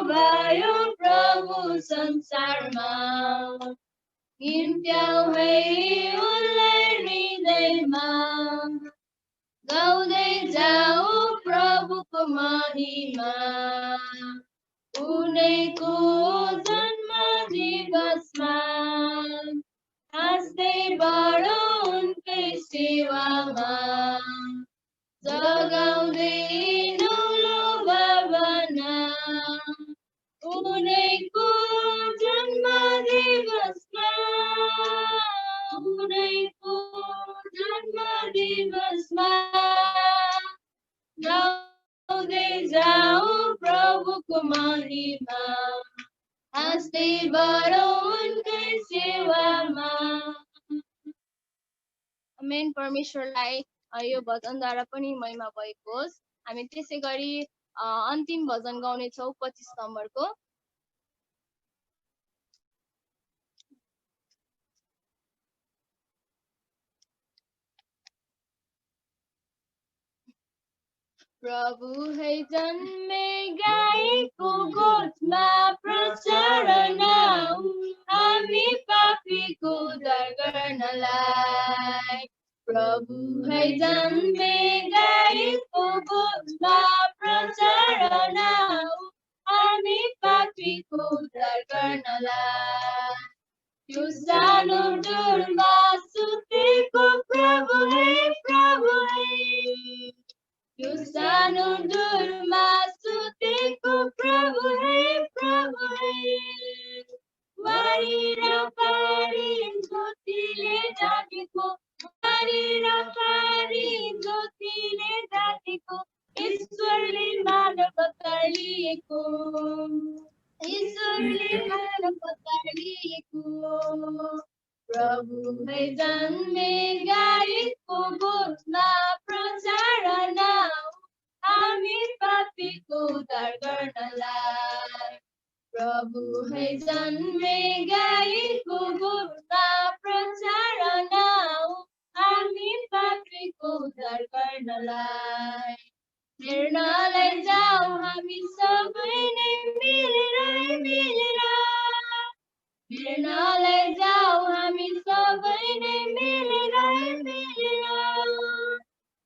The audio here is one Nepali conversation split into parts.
भयो प्रभु संसारमा निम्त्याउ है उनलाई हृदयमा गाउँदै जाऊ प्रभुको महिमा उनैको जन्म दिवसमा हाँस्दै बढो उनकै सेवामा जगाउँदै नौलो भावना उनैको जन्म दिवसमा उनैको जन्म दिवसमा गाउँदै जाऊ प्रभुको महिमा हाँस्दै बढो उनकै सेवामा। आमेन। परमेश्वरलाई यो भजनद्वारा पनि महिमा भएको होस्। हामी त्यसै गरी अन्तिम भजन गाउनेछौँ 25 नम्बरको। प्रभु है जन्मे गाईको गोठमा प्रचारण हामी पापीको उद्धार गर्नलाई। प्रभु है जन्मे गाईको गोठमा प्रचारण हामी पापीको उद्धार गर्नलाई। यो सानो डोरमा सुतेको प्रभु है यो सानो डोरमा सुतेको प्रभु है वारी र पारी ज्योतिले ढाकेको वारी र पारी ज्योतिले ढाकेको ईश्वरले मानव अवतार लिएको ईश्वरले मानव अवतार लिएको। प्रभु है जन्मे गाईको गोठमा प्रचारण हामी पापीको उद्धार गर्नलाई। प्रभु है जन्मे गाईको गोठमा प्रचारण हामी पापीको उद्धार गर्नलाई। हेर्नलाई जाऊ हामी सबै नै मिलेर हेर्नलाई जाऊ हामी सबै नै मिलेर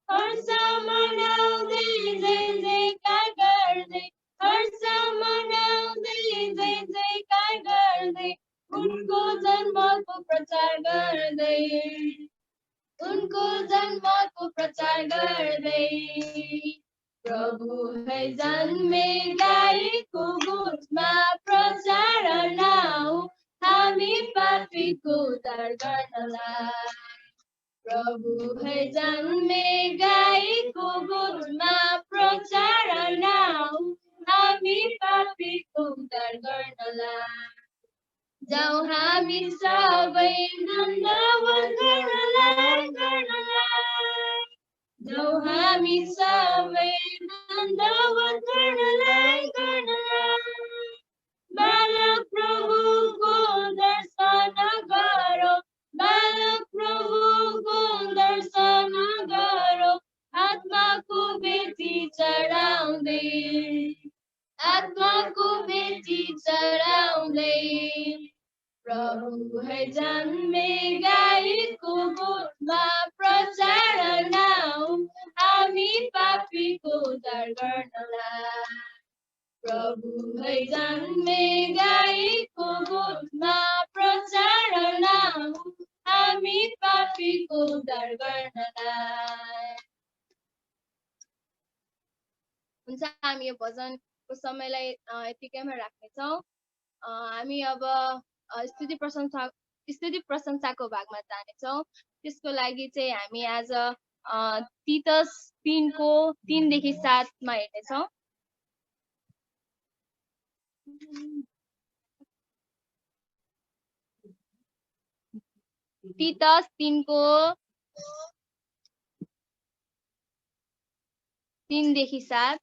हर्ष मनाउँदै जय जयकार गर्दै हर्ष मनाउँदै जय जयकार गर्दै उनको जन्मको प्रचार गर्दै उनको जन्मको प्रचार गर्दै। प्रभु है जन्मे गाईको गोठमा प्रचारण हामी पापीको उद्धार गर्नलाई। प्रभु है जन्मे गाईको गोठमा प्रचारण हामी पापीको उद्धार गर्नलाई। जाऊ हामी सबै धन्यवाद गर्नलाई जाऊ हामी सबै धन्यवाद गर्नलाई बालक प्रभुको दर्शन गरौँ बालक प्रभुको दर्शन गरौँ आत्माको बेटी चढाउँदै आत्माको बेटी चढाउँदै। प्रभु है जन्मे गाईको गोठमा प्रचारण हामी पापीको उद्धार गर्नलाई। प्रभु है जन्मे गाईको गोठमा प्रचारण हामी पापीको उद्धार गर्नलाई। हुन्छ, हामी यो भजनको समयलाई यतिकैमा राख्नेछौँ। हामी अब स्तुति प्रशंसाको भागमा जानेछौँ। त्यसको लागि चाहिँ हामी आज तीतस 3को 3देखि 7मा हेर्नेछौँ। तीतस 3को 3देखि 7।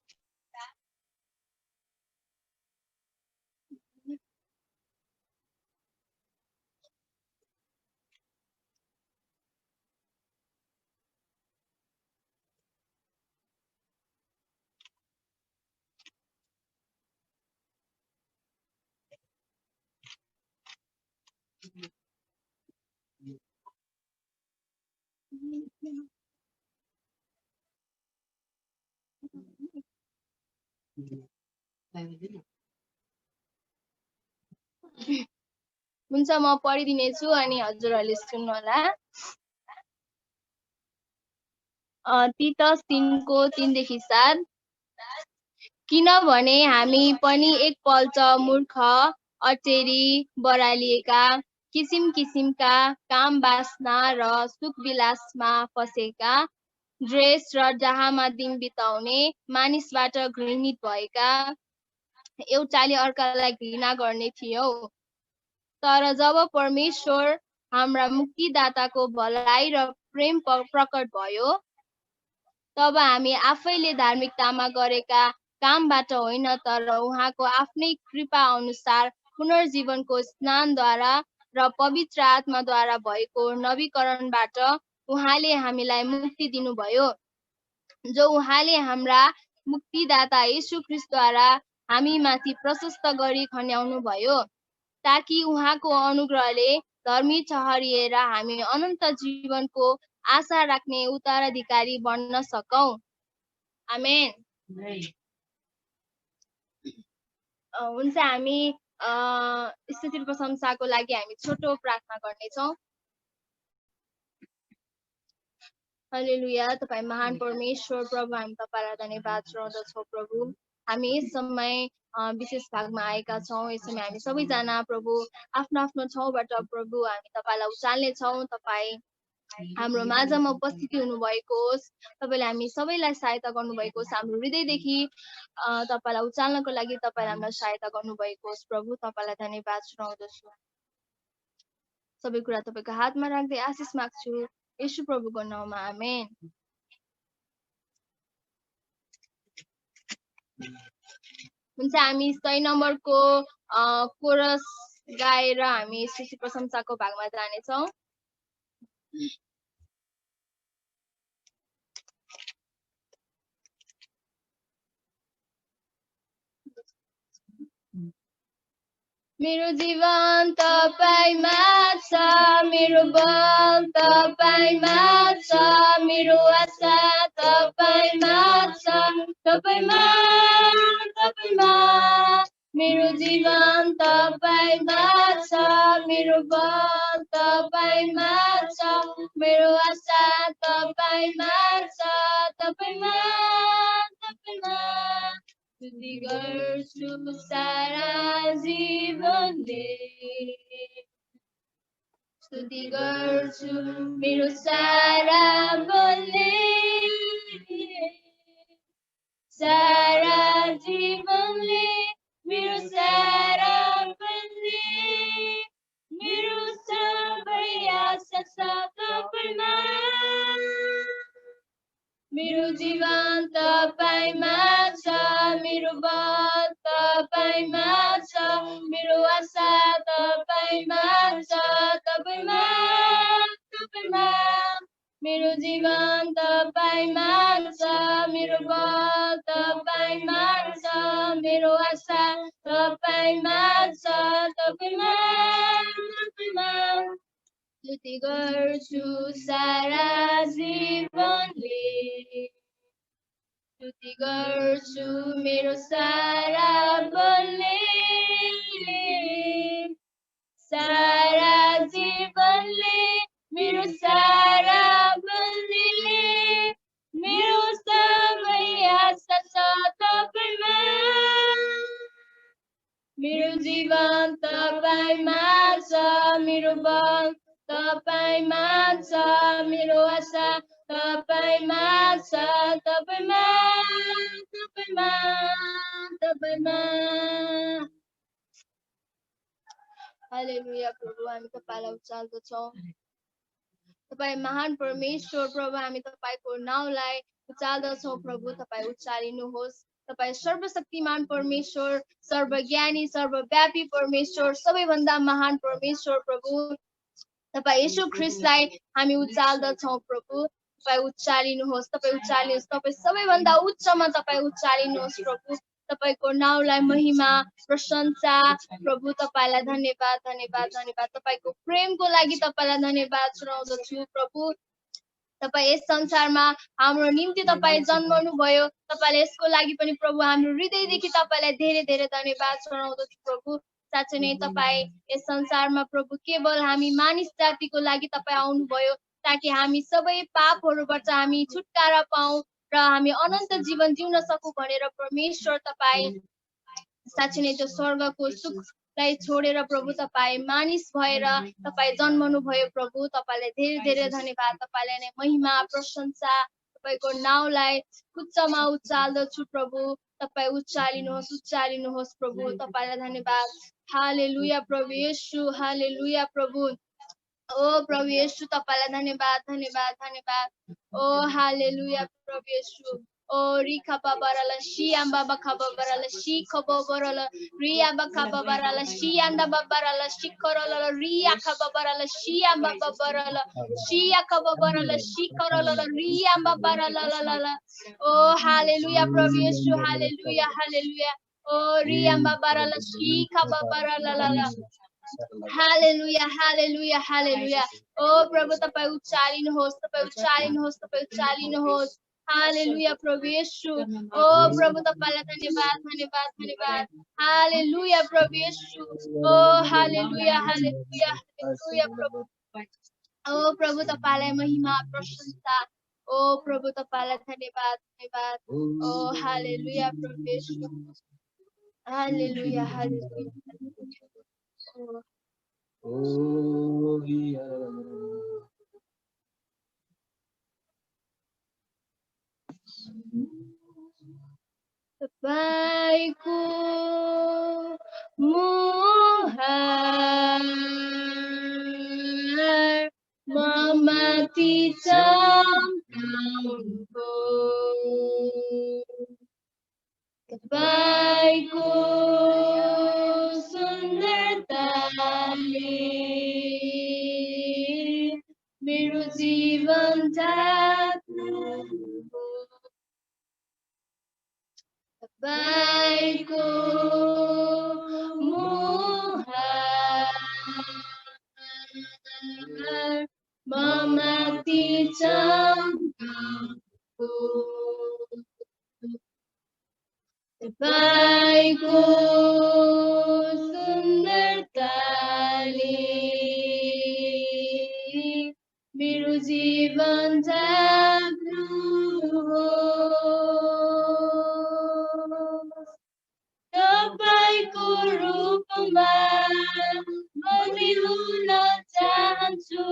हुन्छ म पढिदिनेछु अनि हजुरहरूले सुन्नु होला। तितस 3:3-7 किनभने हामी पनि एकपल्ट मूर्ख अटेरी बरालिएका किसिम किसिमका काम वासना र सुखविलासमा फसेका ड्रेस र डाहामा दिन बिताउने मानिसबाट घृणित भएका एउटाले अर्कालाई घृणा गर्ने थियौ। तर जब परमेश्वर हाम्रा मुक्तिदाताको भलाइ र प्रेम प्रकट भयो तब हामी आफैले धार्मिकतामा गरेका कामबाट होइन तर उहाँको आफ्नै कृपा अनुसार पुनर्जीवनको स्नानद्वारा र पवित्र आत्माद्वारा भएको नवीकरणबाट उहाँले हामीलाई मुक्ति दिनुभयो, जो उहाँले हाम्रा मुक्तिदाता येशू ख्रीष्टद्वारा हामीमाथि प्रशस्त गरी खन्याउनु भयो, ताकि उहाँको अनुग्रहले धर्मी ठहरिएर हामी अनन्त जीवनको आशा राख्ने उत्तराधिकारी बन्न सकौं। आमेन। हुन्छ हामी स्तुति प्रशंसाको लागि हामी छोटो प्रार्थना गर्नेछौँ। हालेलुया। तपाईँ महान परमेश्वर प्रभु, हामी तपाईलाई धन्यवाद चढाउँदछौँ प्रभु। हामी यस समय विशेष भागमा आएका छौँ। यस समय हामी सबैजना प्रभु आफ्नो आफ्नो ठाउँबाट प्रभु हामी तपाईलाई उचाल्ने छौँ। तपाईँ हाम्रो माझमा उपस्थिति हुनुभएको होस्, तपाईँले हामी सबैलाई सहायता गर्नुभएको होस्, हाम्रो हृदयदेखि तपाईँलाई उचाल्नको लागि तपाईँले हामीलाई सहायता गर्नुभएको होस् प्रभु। तपाईँलाई धन्यवाद चढाउँदछु। सबै कुरा तपाईँको हातमा राख्दै आशिष माग्छु येशू प्रभुको नाउँमा, आमेन। हुन्छ हामी 100 नम्बरको कोरस गाएर हामी स्तुति प्रशंसाको भागमा जानेछौँ। मेरो जीवन तपाईमा छ, मेरो बल तपाईमा छ, मेरो आशा तपाईमा छ, तपाईमा मेरो जीवन तपाईमा छ, मेरो बल तपाईमा छ, मेरो आशा तपाईमा छ, तपाईमा स्तुति गर्छु सारा जीवनले, स्तुति गर्छु मेरो सारा बलले, सारा जीवनले मेरो सारा बलले, मेरो सबै आशा छ तपाईमा, मेरो जीवन तपाईमा छ, मेरो बल तपाईमा छ, मेरो आशा तपाईमा छ, तपाईमा मेरो जीवन तपाईमा छ, मेरो बल तपाईमा छ, मेरो आशा तपाईमा छ, तपाईमा स्तुति गर्छु सारा जीवनले, स्तुति गर्छु मेरो सारा बलले, सारा जीवनले मेरो सारा बलले, मेरो सबै आशा छ तपाईमा, मेरो जीवन तपाईमा छ, मेरो बल तपाईमा छ, मेरो आशा तपाईमा छ, तपाईमा हालेलुया प्रभु, हामी तपाईलाई उचाल्दछौँ। तपाईँ महान परमेश्वर प्रभु, हामी तपाईको नाउँलाई उचाल्दछौँ प्रभु। तपाईँ उचालिनुहोस्। तपाईँ सर्वशक्तिमान परमेश्वर, सर्वज्ञानी, सर्वव्यापी परमेश्वर, सबैभन्दा महान परमेश्वर प्रभु। तपाईँ येशू ख्रीष्टलाई हामी उचाल्दछौँ प्रभु। तपाईँ उचालिनुहोस्, तपाईँ उचाल्नुहोस्, तपाईँ सबैभन्दा उच्चमा तपाईँ उचालिनुहोस् प्रभु। तपाईको नाउँलाई महिमा, प्रशंसा प्रभु। तपाईलाई धन्यवाद। तपाईँको प्रेमको लागि तपाईँलाई धन्यवाद चढाउँदछु प्रभु। तपाईं यस संसारमा हाम्रो निम्ति तपाईं जन्मनु भयो तपाईंले यसको लागि पनि प्रभु हाम्रो हृदयदेखि तपाईंलाई धेरै धेरै धन्यवाद चढाउँदछु प्रभु साँच्चै नै तपाईं यस संसारमा प्रभु केवल हामी मानिस जातिको लागि तपाईं आउनुभयो ताकि हामी सबै पापहरूबाट हामी छुटकारा पाऊँ र हामी अनन्त जीवन जिउन सकौं भनेर परमेश्वर तपाईं साँच्चै नै त्यो स्वर्गको सुखलाई छोडेर प्रभु तपाईं मानिस भएर तपाईं जन्मनु भयो प्रभु तपाईंलाई धेरै धेरै धन्यवाद तपाईंलाई नै महिमा प्रशंसा तपाईंको नाउँलाई उच्चमा उचाल्दछु प्रभु तपाईं उच्चालिनुहोस् प्रभु तपाईंलाई धन्यवाद हालेलुया प्रभु येशू हालेलुया प्रभु ओ प्रभु येशू तपाईंलाई धन्यवाद धन्यवाद धन्यवाद ओ हालेलुया प्रभु येशू ओ रिखा बाबाराला she Amba खाबाबाराला she खबाबाराला Riya बाखाबाबाराला she आंदा बाबाराला शी करला Riya खाबाबाराला she Amba बाबाराला she खाबाबाराला she करला रिया बाबाराला ला ओ हालेलुया प्रभु येशू हालेलुया हालेलुया ओ रिया बाबाराला शी खाबाबाराला ला हालेलुया हालेलुया हालेलुया ओ प्रभु तपाईं उच्चालिनुहोस् तपाईं उच्चालिनुहोस् तपाईं उच्चालिनुहोस् हालेलुया प्रभु येशू ओ प्रभु तपाईंलाई धन्यवाद धन्यवाद धन्यवाद हालेलुया प्रभु येशू ओ हालेलुया हालेलुया हालेलुया प्रभु ओ प्रभु तपाईंलाई महिमा प्रशंसा ओ प्रभु तपाईंलाई धन्यवाद धन्यवाद ओ हालेलुया प्रभु येशू हालेलुया हालेलुया Oh, Tapaiku muhar memati cangkangku Tapaiku sundar tali मेरो जीवन जातको तपाईँको मुहार ममाथि चम्काको तपाईँको सुन्दरताले मेरो जीवन जाग्नु हो तपाईको रूपमा बन्दी हुन चाहन्छु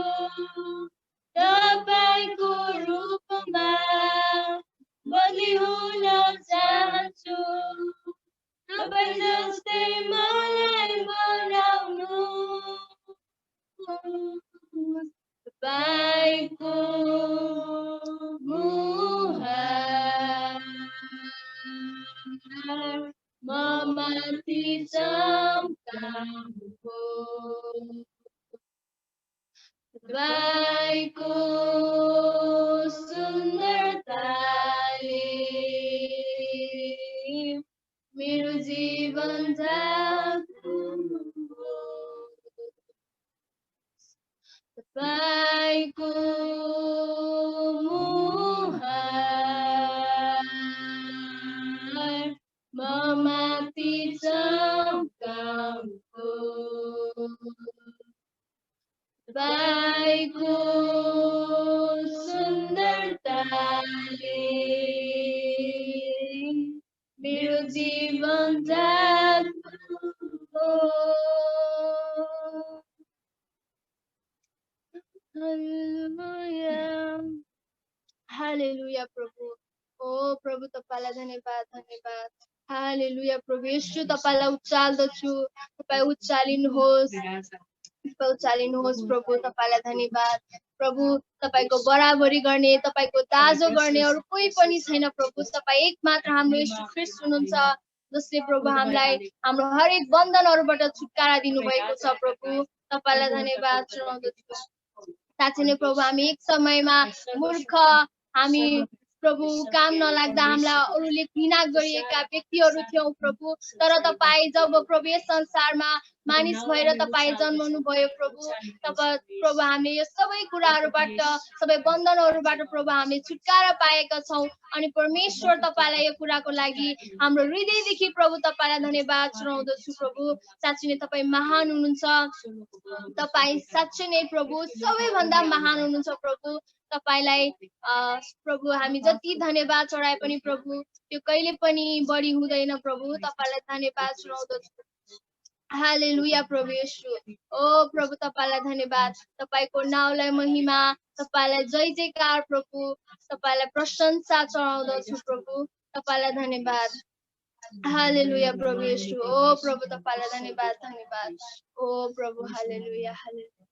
तपाईको रूपमा बन्दी हुन चाहन्छु तपाईँ जस्तै मलाई बनाउनु तपाईँको मुहार ममाथि चम्काको तपाईँको सुन्दरताले मेरो जीवन जाग्नु हो तपाईँको मुहार ममाथि चम्काको तपाईँको सुन्दरताले मेरो जीवन जाग्नु हो हालेलुया प्रभु ओ प्रभु तपाईलाई धन्यवाद धन्यवाद हालेलुया प्रभु येशू तपाईलाई उचाल्दछु तपाईँ उचालिनुहोस् प्रभु तपाईलाई धन्यवाद प्रभु तपाईको बराबरी गर्ने तपाईको दाजो गर्ने अरु कोही पनि छैन प्रभु तपाईँ एक मात्र हाम्रो येशू ख्रीष्ट हुनुहुन्छ जसले प्रभु हामीलाई हाम्रो हरेक बन्धनहरुबाट छुटकारा दिनुभएको छ प्रभु तपाईलाई धन्यवाद चढाउँदछु साँच्चै नै प्रभु हामी एक समयमा मूर्ख हामी प्रभु काम नलाग्दा हामीलाई अरूले घृणा गरिएका व्यक्तिहरू थियौँ प्रभु, तर तपाईँ जब प्रभु यस संसारमा मानिस भएर तपाईँ जन्मनु भयो प्रभु, तब प्रभु हामीले यो सबै कुराहरूबाट, सबै बन्धनहरूबाट प्रभु हामीले छुटकारा पाएका छौँ। अनि परमेश्वर तपाईँलाई यो कुराको लागि हाम्रो हृदयदेखि प्रभु तपाईँलाई धन्यवाद चढाउँदछु प्रभु। साँच्चै नै तपाईँ महान हुनुहुन्छ, तपाईँ साँच्चै नै प्रभु सबैभन्दा महान हुनुहुन्छ प्रभु। तपाईलाई प्रभु हामी जति धन्यवाद चढाए पनि प्रभु त्यो कहिले पनि बढी हुँदैन प्रभु। तपाईलाई धन्यवाद चढाउँदछु। हालेलुया प्रभु येशू। ओ प्रभु तपाईलाई धन्यवाद, तपाईको नामलाई महिमा, तपाईलाई जय जयकार प्रभु, तपाईलाई प्रशंसा चढाउँदछु प्रभु। तपाईलाई धन्यवाद। हालेलुया प्रभु येशू। ओ प्रभु तपाईलाई धन्यवाद, धन्यवाद। ओ प्रभु हालेलुया, हालेलुया।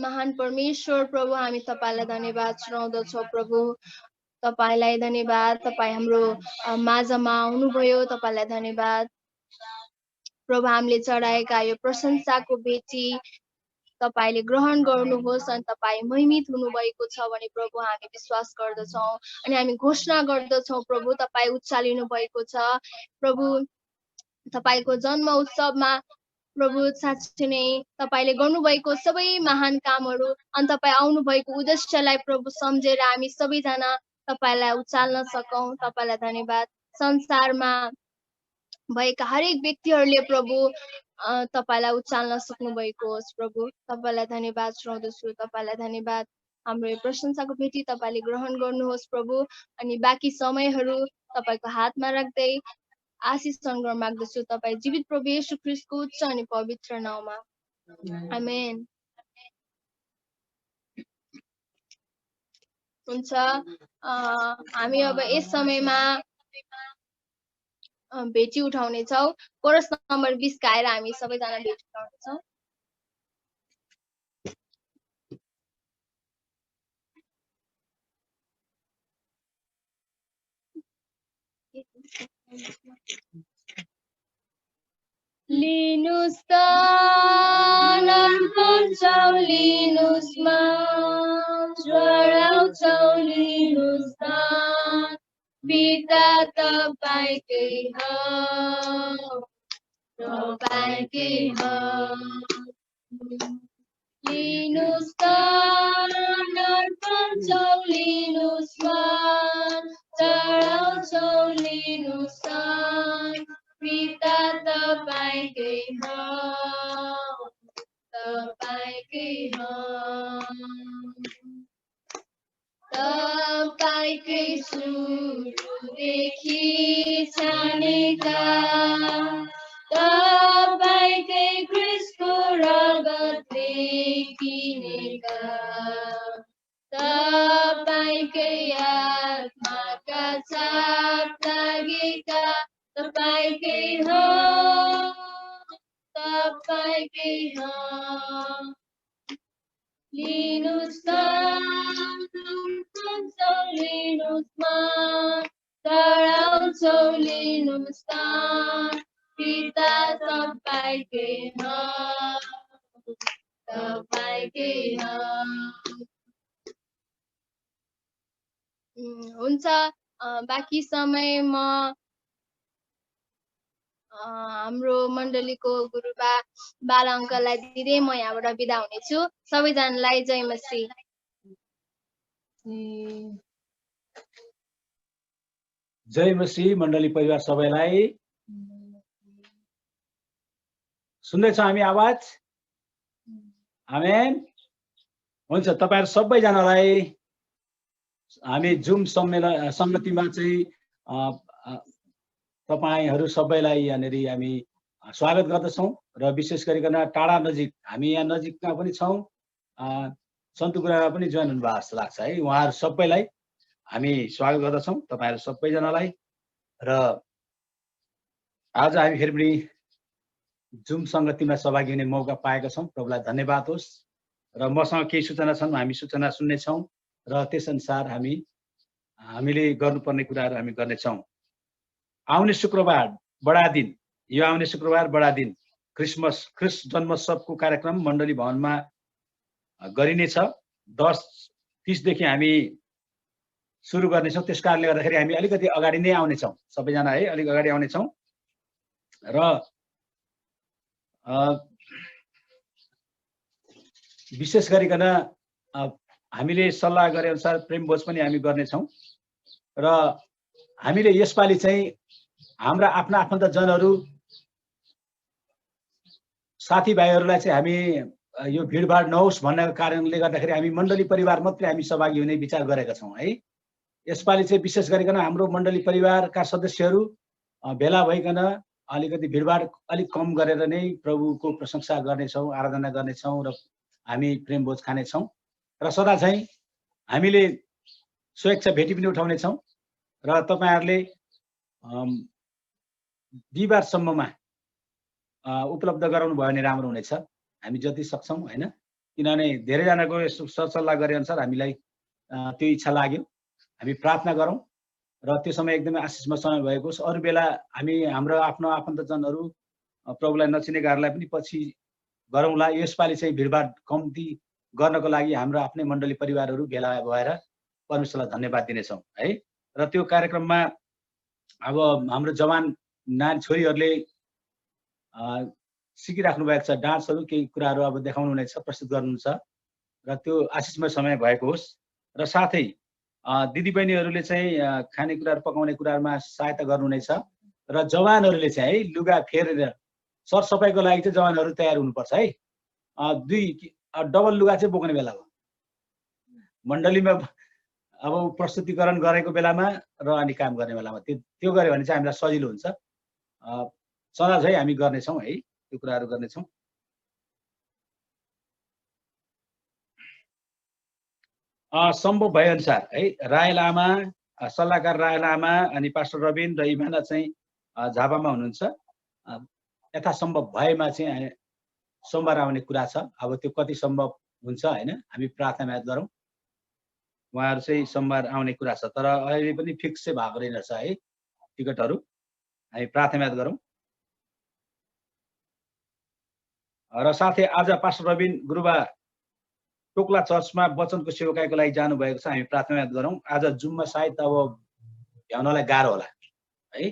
महान परमेश्वर प्रभु हामी तपाईलाई धन्यवाद चढाउँदछौँ प्रभु। तपाईलाई धन्यवाद, तपाईँ हाम्रो माझमा आउनुभयो, तपाईलाई धन्यवाद प्रभु। हामीले चढाएका यो प्रशंसाको भेटी तपाईले ग्रहण गर्नुहोस् अनि तपाईँ महिमित हुनुभएको छ भने प्रभु हामी विश्वास गर्दछौँ अनि हामी घोषणा गर्दछौँ प्रभु तपाईँ उचालिनु भएको छ प्रभु। तपाईको जन्म उत्सवमा प्रभु साँच्चै नै तपाईले गर्नुभएको सबै महान कामहरू अनि तपाईँ आउनुभएको उद्देश्यलाई प्रभु सम्झेर हामी सबैजना तपाईलाई उचाल्न सकौँ। तपाईलाई धन्यवाद। संसारमा भएका हरेक व्यक्तिहरूले प्रभु तपाईलाई उचाल्न सक्नु भएको होस् प्रभु। तपाईलाई धन्यवाद चढाउँदछु। तपाईलाई धन्यवाद। हाम्रो यो प्रशंसाको भेटी तपाईले ग्रहण गर्नुहोस् प्रभु अनि बाँकी समयहरू तपाईको हातमा राख्दै आशिष गर्न माग्दछु तपाईँ जीवित प्रभु येशू ख्रीष्टको उच्च अनि पवित्र नाममा। आमेन। हुन्छ, हामी अब यस समयमा भेटी उठाउनेछौँ। कोरस नम्बर 20 गाएर हामी सबैजना भेटी उठाउनेछौँ। लिनुस् त नर्पन्छौ लिनुस् म चढाउँछौ लिनुस् त पिता तपाईकै हो तपाईँकै हो। लिनुस् त नर्पन्छौ लिनुस् म चढाउँछौ लिनुस् त पिता तपाईकै हो तपाईँकै हो। तपाईँकै सुरुदेखि छानेका तपाईँकै ख्रीष्टको रगतले किनेका तपाईँकै आत्माका छाप लागेका तपाईँकै हो तपाईँकै हो। लिनुस् त लिनुस् म चढाउँछौ लिनुस् त पिता तपाईँकै हो तपाईँकै हो। हुन्छ, बाँकी समय म हाम्रो मण्डलीको गुरुबा बाल अङ्कललाई दिँदै म यहाँबाट बिदा हुनेछु। सबैजनालाई जय मसीह। जय मसीह। मण्डली परिवार सबैलाई सुन्दैछ हामी आवाज? आमेन। हुन्छ, तपाईहरु सबैजनालाई हामी जुम सम्मेलन संगतिमा चाहिँ तपाईहरु सबैलाई यहाँनेर हामी स्वागत गर्दछौं र विशेष गरिकन टाढा नजिक हामी यहाँ नजिकमा पनि छौं। सन्तु गुरुबा पनि जोइन हुनुभएको जस्तो लाग्छ है। उहाँहरु सबैलाई हामी स्वागत गर्दछौं, तपाईहरु सबैजनालाई। र आज हामी फेरि पनि जुम संगतिमा सहभागी हुने मौका पाएका छौं। प्रभुलाई धन्यवाद होस्। र मसँग केही सूचना छन्, हामी सूचना सुन्नेछौँ र त्यसअनुसार हामीले गर्नुपर्ने कुराहरू हामी गर्नेछौँ। आउने शुक्रबार बडा दिन, यो आउने शुक्रबार बडा दिन ख्रिस्ट जन्मोत्सवको कार्यक्रम मण्डली भवनमा गरिनेछ। 10:30 देखि हामी सुरु गर्नेछौँ। त्यस कारणले गर्दाखेरि हामी अलिकति अगाडि नै आउनेछौँ, सबैजना है, अलिक अगाडि आउनेछौँ। र विशेष गरिकन हामीले सल्लाह गरे अनुसार प्रेमभोज पनि हामी गर्नेछौँ। र हामीले यसपालि चाहिँ हाम्रा आफ्ना आफन्तजनहरू साथीभाइहरूलाई चाहिँ हामी यो भिडभाड नहोस् भन्ने कारणले गर्दाखेरि हामी मण्डली परिवार मात्रै हामी सहभागी हुने विचार गरेका छौँ है। यसपालि चाहिँ विशेष गरिकन हाम्रो मण्डली परिवारका सदस्यहरू भेला भइकन अलिकति भिडभाड अलिक कम गरेर नै प्रभुको प्रशंसा गर्नेछौँ, आराधना गर्नेछौँ र हामी प्रेमभोज खानेछौँ। र सदा चाहिँ हामीले स्वेच्छा भेटी पनि उठाउनेछौँ। र तपाईँहरूले बिहिबारसम्ममा उपलब्ध गराउनु भयो भने राम्रो हुनेछ, हामी जति सक्छौँ होइन। किनभने धेरैजनाको यस्तो सरसल्लाह गरे अनुसार हामीलाई त्यो इच्छा लाग्यो। हामी प्रार्थना गरौँ र त्यो समय एकदमै आशिषमय समय भएको होस्। अरू बेला हामी हाम्रो आफ्नो आफन्तजनहरू प्रभुलाई नचिनेकाहरूलाई पनि पछि गरौँला। यसपालि चाहिँ भिडभाड कम्ती गर्नको लागि हाम्रो आफ्नै मण्डली परिवारहरू भेला भएर परमेश्वरलाई धन्यवाद दिनेछौँ है। र त्यो कार्यक्रममा अब हाम्रो जवान नानी छोरीहरूले सिकिराख्नु भएको छ डान्सहरू, केही कुराहरू अब देखाउनु हुनेछ, प्रस्तुत गर्नुहुन्छ। र त्यो आशिषमय समय भएको होस्। र साथै दिदीबहिनीहरूले चाहिँ खानेकुराहरू पकाउने कुराहरूमा सहायता गर्नुहुनेछ। र जवानहरूले चाहिँ है लुगा फेरेर सरसफाइको लागि चाहिँ जवानहरू तयार हुनुपर्छ है। 2 डबल लुगा चाहिँ बोक्ने बेला हो मण्डलीमा अब प्रस्तुतिकरण गरेको बेलामा र अनि काम गर्ने बेलामा त्यो गऱ्यो भने चाहिँ हामीलाई सजिलो हुन्छ। सदा चाहिँ हामी गर्नेछौँ है, त्यो कुराहरू गर्नेछौँ। सम्भव भए अनुसार है राय लामा, सल्लाहकार राय लामा अनि पास्टर रबिन र इभाना चाहिँ झापामा हुनुहुन्छ। यथासम्भव भएमा चाहिँ सोमबार आउने कुरा छ। अब त्यो कति सम्भव हुन्छ होइन, हामी प्रार्थना गरौँ। उहाँहरू चाहिँ सोमबार आउने कुरा छ, तर अहिले पनि फिक्स चाहिँ भएको रहेनछ है टिकटहरू। हामी प्रार्थना गरौँ। र साथै आज पास्टर रबिन गुरुबा टोक्ला चर्चमा वचनको सेवकाईको लागि जानुभएको छ, हामी प्रार्थना गरौँ। आज जुममा सायद अब भ्याउनलाई गाह्रो होला है।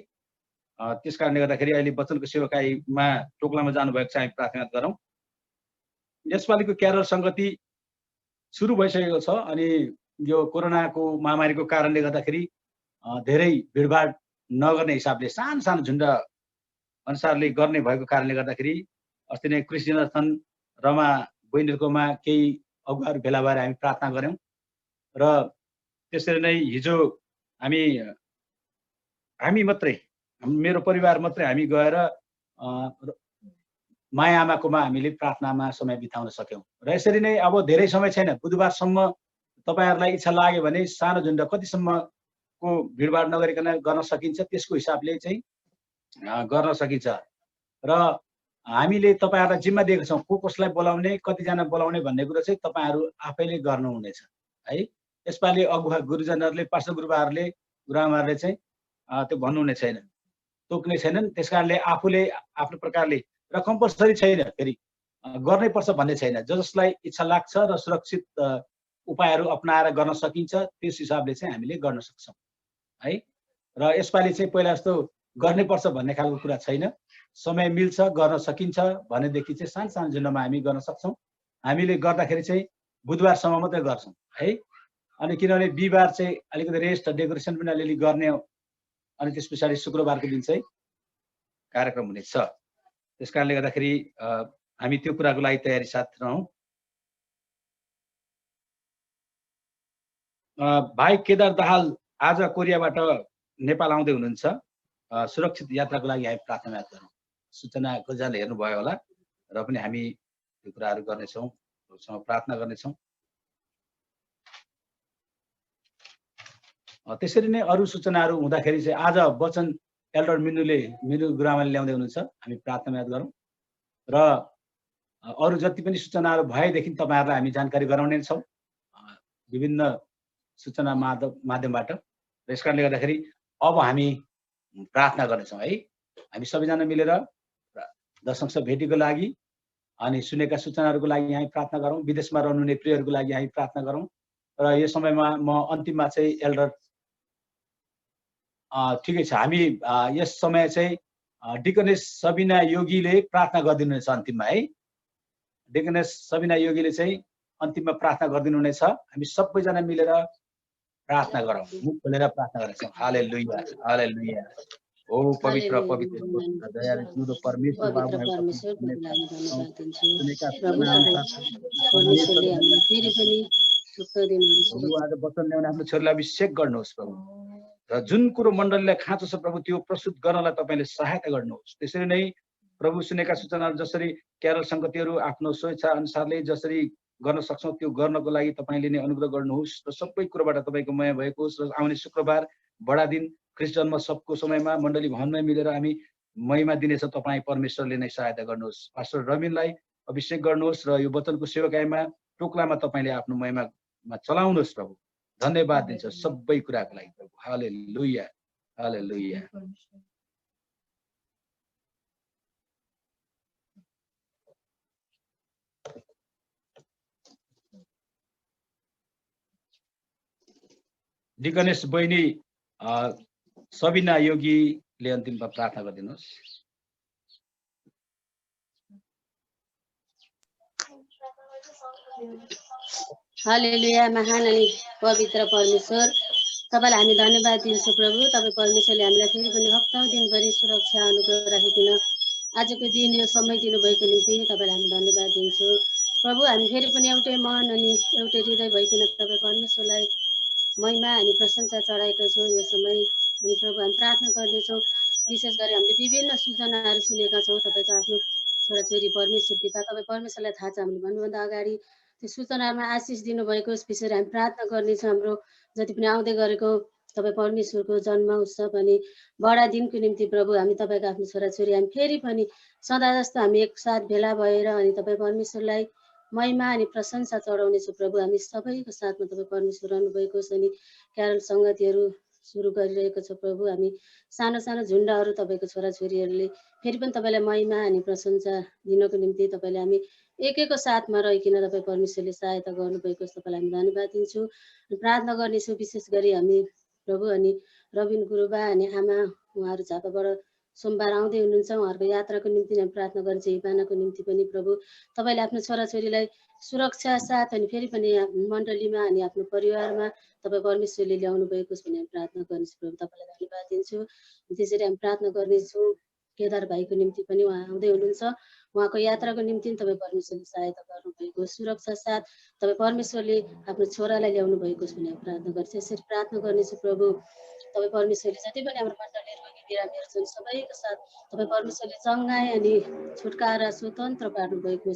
त्यस कारणले गर्दाखेरि अहिले वचनको सेवकाईमा टोक्लामा जानुभएको छ, हामी प्रार्थना गरौँ। यसपालिको क्यारल सङ्गति सुरु भइसकेको छ अनि यो कोरोनाको महामारीको कारणले गर्दाखेरि धेरै भिडभाड नगर्ने हिसाबले सानो सानो झुन्ड अनुसारले गर्ने भएको कारणले गर्दाखेरि अस्ति नै क्रिस जोनाथन रमा बहिनीहरूकोमा केही अगुवाहरू भेला भएर हामी प्रार्थना गऱ्यौँ। र त्यसरी नै हिजो हामी मात्रै, मेरो परिवार मात्रै हामी गएर माया आमाकोमा हामीले प्रार्थनामा समय बिताउन सक्यौँ। र यसरी नै अब धेरै समय छैन, बुधबारसम्म तपाईँहरूलाई इच्छा लाग्यो भने सानो झुन्ड कतिसम्मको भिडभाड नगरिकन गर्न सकिन्छ त्यसको हिसाबले चाहिँ गर्न सकिन्छ। र हामीले तपाईँहरूलाई जिम्मा दिएको छौँ कसलाई बोलाउने, कतिजना बोलाउने भन्ने कुरो चाहिँ तपाईँहरू आफैले गर्नुहुनेछ है। यसपालि अगुवा गुरुजनहरूले, पास्टर गुरुबाहरूले, गुरुआमाहरूले चाहिँ त्यो भन्नुहुने छैन, तोक्ने छैनन्। त्यस कारणले आफूले आफ्नो प्रकारले र कम्पलसरी छैन, फेरि गर्नै पर्छ भन्ने छैन। जसलाई इच्छा लाग्छ र सुरक्षित उपायहरू अपनाएर गर्न सकिन्छ त्यस हिसाबले चाहिँ हामीले गर्न सक्छौँ है। र यसपालि चाहिँ पहिला जस्तो गर्नै पर्छ भन्ने खालको कुरा छैन। समय मिल्छ, गर्न सकिन्छ भनेदेखि चाहिँ सानो सानो झुन्डमा हामी गर्न सक्छौँ। हामीले गर्दाखेरि चाहिँ बुधबारसम्म मात्रै गर्छौँ है। अनि किनभने बिहिबार चाहिँ अलिकति रेस्ट, डेकोरेसन पनि अलिअलि गर्ने, अनि त्यस पछाडि शुक्रबारको दिन चाहिँ कार्यक्रम हुनेछ। त्यस कारणले गर्दाखेरि हामी त्यो कुराको लागि तयारी साथ रहौँ। भाइ केदार दाहाल आज कोरियाबाट नेपाल आउँदै हुनुहुन्छ। सुरक्षित यात्राको लागि हामी प्रार्थना गरौँ। सूचना कतिजनाले हेर्नुभयो होला, र पनि हामी त्यो कुराहरू गर्नेछौँ, प्रार्थना गर्नेछौँ। त्यसरी नै अरू सूचनाहरू हुँदाखेरि चाहिँ आज वचन एल्डर मिनु गुरुआमाले ल्याउँदै हुनुहुन्छ, हामी प्रार्थना गरौँ। र अरू जति पनि सूचनाहरू भएदेखि तपाईँहरूलाई हामी जानकारी गराउने छौँ विभिन्न सूचना माध्यमबाट। यस कारणले गर्दाखेरि अब हामी प्रार्थना गर्नेछौँ है। हामी सबैजना मिलेर दशंश भेटीको लागि अनि सुनेका सूचनाहरूको लागि हामी प्रार्थना गरौँ। विदेशमा रहनुहुने प्रियहरूको लागि हामी प्रार्थना गरौँ। र यो समयमा म अन्तिममा चाहिँ एल्डर ठिकै छ, हामी यस समय चाहिँ डिकनेस सबिना योगीले प्रार्थना गरिदिनुहुनेछ अन्तिममा है। डिकनेस सबिना योगीले चाहिँ अन्तिममा प्रार्थना गरिदिनुहुनेछ। हामी सबैजना मिलेर प्रार्थना गरौँ, मुख खोलेर प्रार्थना गर्छौँ। हालेलुया, हालेलुया। ओ पवित्र पवित्र दयालु जिउँदो परमेश्वर पवित्र बाबु, परमेश्वर तपाईँलाई हामी धन्यवाद दिन्छौँ। सुनेका प्रभु सूचनाअनुसार परमेश्वरले हामीलाई फेरि पनि ढुक्क दिनुहुन्छ। प्रभु आज वचन ल्याउने आफ्नो छोरीलाई अभिषेक गर्नुहोस् प्रभु, र जुन कुरो मण्डलीलाई खाँचो छ प्रभु त्यो प्रस्तुत गर्नलाई तपाईँले सहायता गर्नुहोस्। त्यसरी नै प्रभु सुनेका सूचनाहरू जसरी क्यारल सङ्गतिहरू आफ्नो स्वेच्छा अनुसारले जसरी गर्न सक्छौँ त्यो गर्नको लागि तपाईँले नै अनुग्रह गर्नुहोस् र सबै कुरोबाट तपाईँको माया भएको होस्। र आउने शुक्रबार बडा दिन ख्रिस्ट जन्म सबको समयमा मण्डली भवनमै मिलेर हामी महिमा दिनेछ। तपाईँ परमेश्वरले नै सहायता गर्नुहोस्। पास्टर रविनलाई अभिषेक गर्नुहोस् र यो वचनको सेवकाईमा टोक्लामा तपाईँले आफ्नो महिमामा चलाउनुहोस् प्रभु। धन्यवाद दिन्छ सबै कुराको लागि प्रभु। हालेलुया, हालेलुया। डिकनेस बहिनी सबिना योगीले अन्तिममा प्रार्थना गरिदिनुहोस्। हालेलुया। महान अनि पवित्र परमेश्वर तपाईँलाई हामी धन्यवाद दिन्छौँ प्रभु। तपाईँ परमेश्वरले हामीलाई फेरि पनि हप्ताौँ दिनभरि सुरक्षा अनुग्रह राखिदिन आजको दिन यो समय दिनुभएको निम्ति तपाईँलाई हामी धन्यवाद दिन्छौँ प्रभु। हामी फेरि पनि एउटै मन अनि एउटै हृदय भइकन तपाईँ परमेश्वरलाई महिमा अनि प्रशंसा चढाएका छौँ यो समय। अनि प्रभु हामी प्रार्थना गर्नेछौँ, विशेष गरी हामीले विभिन्न सूचनाहरू सुनेका छौँ। तपाईँको आफ्नो छोराछोरी परमेश्वर पिता तपाईँ परमेश्वरलाई थाहा छ। हामीले भन्नुभन्दा अगाडि त्यो सूचनामा आशिष दिनुभएको विषय हामी प्रार्थना गर्नेछौँ। हाम्रो जति पनि आउँदै गरेको तपाईँ परमेश्वरको जन्म उत्सव अनि बडा दिनको निम्ति प्रभु हामी तपाईँको आफ्नो छोराछोरी हामी फेरि पनि सदा जस्तो हामी एकसाथ भेला भएर अनि तपाईँ परमेश्वरलाई महिमा अनि प्रशंसा चढाउनेछौँ प्रभु। हामी सबैको साथमा तपाईँ परमेश्वर रहनुभएको छ। अनि क्यारल सङ्गतिहरू सुरु गरिरहेको छ प्रभु। हामी सानो सानो झुन्डाहरू तपाईँको छोराछोरीहरूले फेरि पनि तपाईँलाई महिमा अनि प्रशंसा दिनको निम्ति तपाईँले हामी एकैको साथमा रहिकन तपाईँ परमेश्वरले सहायता गर्नुभएको छ। तपाईँलाई हामी धन्यवाद दिन्छौँ। प्रार्थना गर्नेछौँ विशेष गरी हामी प्रभु अनि रविन गुरुबा अनि आमा उहाँहरू झापाबाट सोमबार आउँदै हुनुहुन्छ। उहाँहरूको यात्राको निम्ति हामी प्रार्थना गर्छौँ। हिपानाको निम्ति पनि प्रभु तपाईँले आफ्नो छोराछोरीलाई सुरक्षा साथ अनि फेरि पनि मण्डलीमा अनि आफ्नो परिवारमा तपाईँ परमेश्वरले ल्याउनु भएको छ भने हामी प्रार्थना गर्नेछौँ प्रभु। तपाईँलाई धन्यवाद दिन्छौँ। त्यसरी हामी प्रार्थना गर्नेछौँ केदार भाइको निम्ति पनि उहाँ आउँदै हुनुहुन्छ। उहाँको यात्राको निम्ति तपाईँ परमेश्वरले सहायता गर्नुभएको सुरक्षा साथ तपाईँ परमेश्वरले आफ्नो छोरालाई ल्याउनु भएको छ भने हामी प्रार्थना गर्छौँ। यसरी प्रार्थना गर्नेछौँ प्रभु। तपाईँ परमेश्वरले जति पनि हाम्रो मण्डली रोगी बिरामीहरू छन् सबैको साथ तपाईँ परमेश्वरले चङ्गाई अनि छुटकारा स्वतन्त्र पार्नुभएको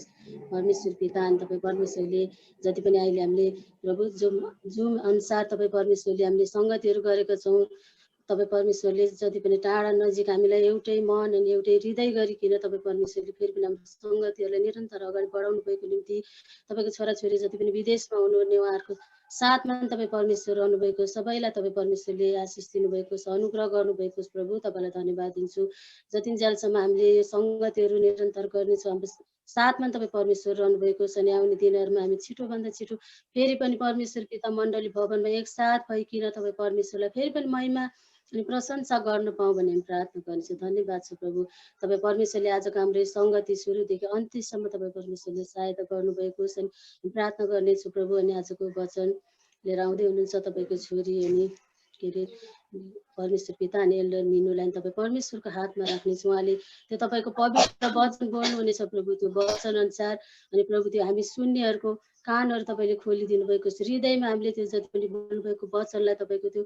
परमेश्वर पिता। अनि तपाईँ परमेश्वरले जति पनि अहिले हामीले प्रभु जुम अनुसार तपाईँ परमेश्वरले हामीले सङ्गतिहरू गरेका छौँ। तपाईँ परमेश्वरले जति पनि टाढा नजिक हामीलाई एउटै मन अनि एउटै हृदय गरिकन तपाईँ परमेश्वरले फेरि पनि हाम्रो सङ्गतिहरूलाई निरन्तर अगाडि बढाउनु भएको निम्ति तपाईँको छोराछोरी जति पनि विदेशमा हुनुहुने उहाँहरूको साथमा तपाईँ परमेश्वर रहनुभएको सबैलाई तपाईँ परमेश्वरले आशिष दिनुभएको छ, अनुग्रह गर्नुभएको छ प्रभु। तपाईँलाई धन्यवाद दिन्छु। जतिन्जेलसम्म हामीले यो सङ्गतिहरू निरन्तर गर्नेछौँ हाम्रो साथमा तपाईँ परमेश्वर रहनुभएको छ। अनि आउने दिनहरूमा हामी छिटोभन्दा छिटो फेरि पनि परमेश्वर पिता मण्डली भवनमा एकसाथ भइकन तपाईँ परमेश्वरलाई फेरि पनि महिमा अनि प्रशंसा गर्न पाऊँ भन्ने हामी प्रार्थना गर्नेछौँ। धन्यवाद छ प्रभु। तपाईँ परमेश्वरले आजको हाम्रो सङ्गति सुरुदेखि अन्त्यसम्म तपाईँ परमेश्वरले सहायता गर्नुभएको छ। अनि प्रार्थना गर्नेछु प्रभु। अनि आजको वचन लिएर आउँदै हुनुहुन्छ तपाईँको छोरी अनि के अरे परमेश्वर पिता अनि एल्डर मिनुलाई तपाईँ परमेश्वरको हातमा राख्नेछु। उहाँले त्यो तपाईँको पवित्र वचन बोल्नुहुनेछ प्रभु। त्यो वचन अनुसार अनि प्रभु त्यो हामी सुन्नेहरूको कानहरू तपाईँले खोलिदिनु भएको छ। हृदयमा हामीले त्यो जति पनि बोल्नुभएको वचनलाई तपाईँको त्यो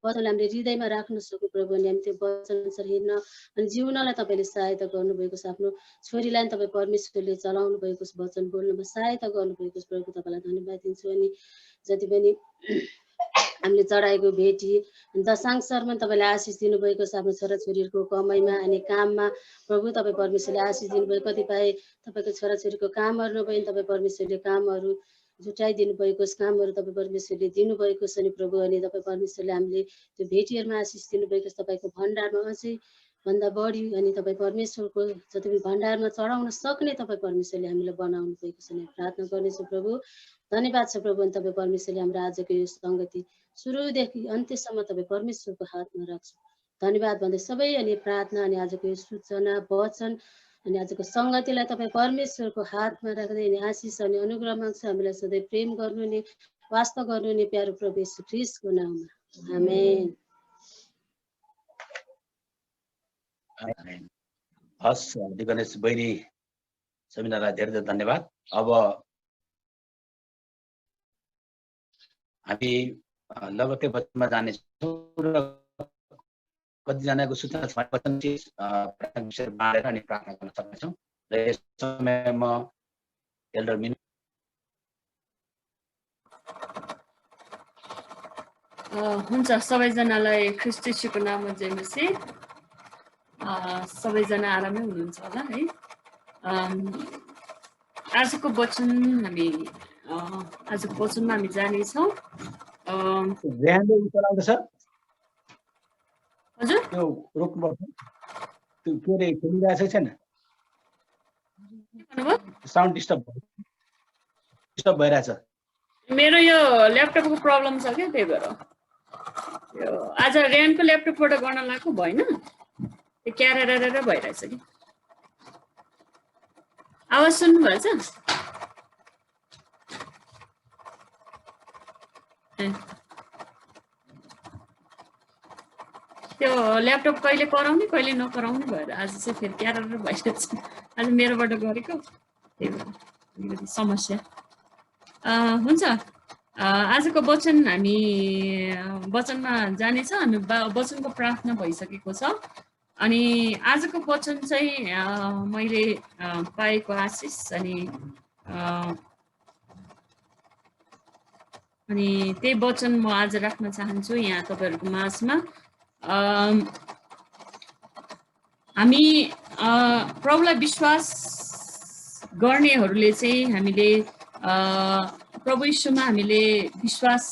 वचनलाई हामीले हृदयमा राख्न सकौँ प्रभु। अनि हामी त्यो वचन अनुसार हिँड्न अनि जिउनलाई तपाईँले सहायता गर्नुभएको छ। आफ्नो छोरीलाई तपाईँ परमेश्वरले चलाउनु भएको छ, वचन बोल्नुमा सहायता गर्नुभएको छ प्रभु। तपाईँलाई धन्यवाद दिन्छु। अनि जति पनि हामीले चढाएको भेटी दशांशमा तपाईँले आशिष दिनुभएको छ आफ्नो छोराछोरीहरूको कमाइमा अनि काममा प्रभु। तपाईँ परमेश्वरले आशिष दिनुभएको कतिपय तपाईँको छोराछोरीको कामहरू नभए तपाईँ परमेश्वरले कामहरू जुटाइदिनु भएको कामहरू तपाईँ परमेश्वरले दिनुभएको छ नि प्रभु। अनि तपाईँ परमेश्वरले हामीले त्यो भेटीहरूमा आशिष दिनुभएको छ। तपाईँको भण्डारमा अझै भन्दा बढी अनि तपाईँ परमेश्वरको जति पनि भण्डारमा चढाउन सक्ने तपाईँ परमेश्वरले हामीलाई बनाउनु भएको छ भने प्रार्थना गर्नेछु प्रभु। धन्यवाद छ प्रभु। अनि तपाईँ परमेश्वरले हाम्रो आजको यो सङ्गति सुरुदेखि अन्त्यसम्म तपाईँ परमेश्वरको हातमा राख्छु। धन्यवाद भन्दै सबै अनि प्रार्थना अनि आजको यो सूचना वचन अनि आजको सङ्गतिलाई तपाईँ परमेश्वरको हातमा राख्दै अनि आशिष अनि अनुग्रह माग्छ। हामीलाई सधैँ प्रेम गर्नुहुने वास्ता गर्नुहुने प्यारो प्रभु येशू ख्रीष्टको नाममा आमेन। हस् गणेश बहिनी समिनालाई धेरै धेरै धन्यवाद। अब हामी लगत्तै वचनमा जानेछौँ र कतिजनाको सूचना छ वचन प्रार्थना विषय बाँडेर अनि प्रार्थना गर्न सक्नेछौँ र यस समयमा एल्डर मिनु हुन्छ। सबैजनालाई ख्रीष्ट येशूको नाममा जय मसीह। सबैजना आरामै हुनुहुन्छ होला है। आजको वचनमा हामी जानेछौँ। हजुर त्यो रोक्नुपर्छ, त्यो के अरे खेलिरहेको छैन, साउन्ड डिस्टर्ब भइरहेछ। मेरो यो ल्यापटपको प्रब्लम छ क्या, त्यही भएर यो आज ऱ्यानको ल्यापटपबाट गर्न लागेको भएन, त्यो क्यारेर भइरहेछ कि। आवाज सुन्नुभएछ? त्यो ल्यापटप कहिले कराउने कहिले नकराउने भएर आज चाहिँ फेरि क्यारेर भइरहेछ। आज मेरोबाट गरेको, त्यही भएर अलिकति समस्या हुन्छ। आजको वचन हामी वचनमा जानेछ। हामी वचनको प्रार्थना भइसकेको छ अनि आजको वचन चाहिँ मैले पाएको आशिष अनि त्यही वचन म आज राख्न चाहन्छु यहाँ तपाईँहरूको माझमा। हामी प्रभुलाई विश्वास गर्नेहरूले चाहिँ हामीले प्रभु यीशुमा हामीले विश्वास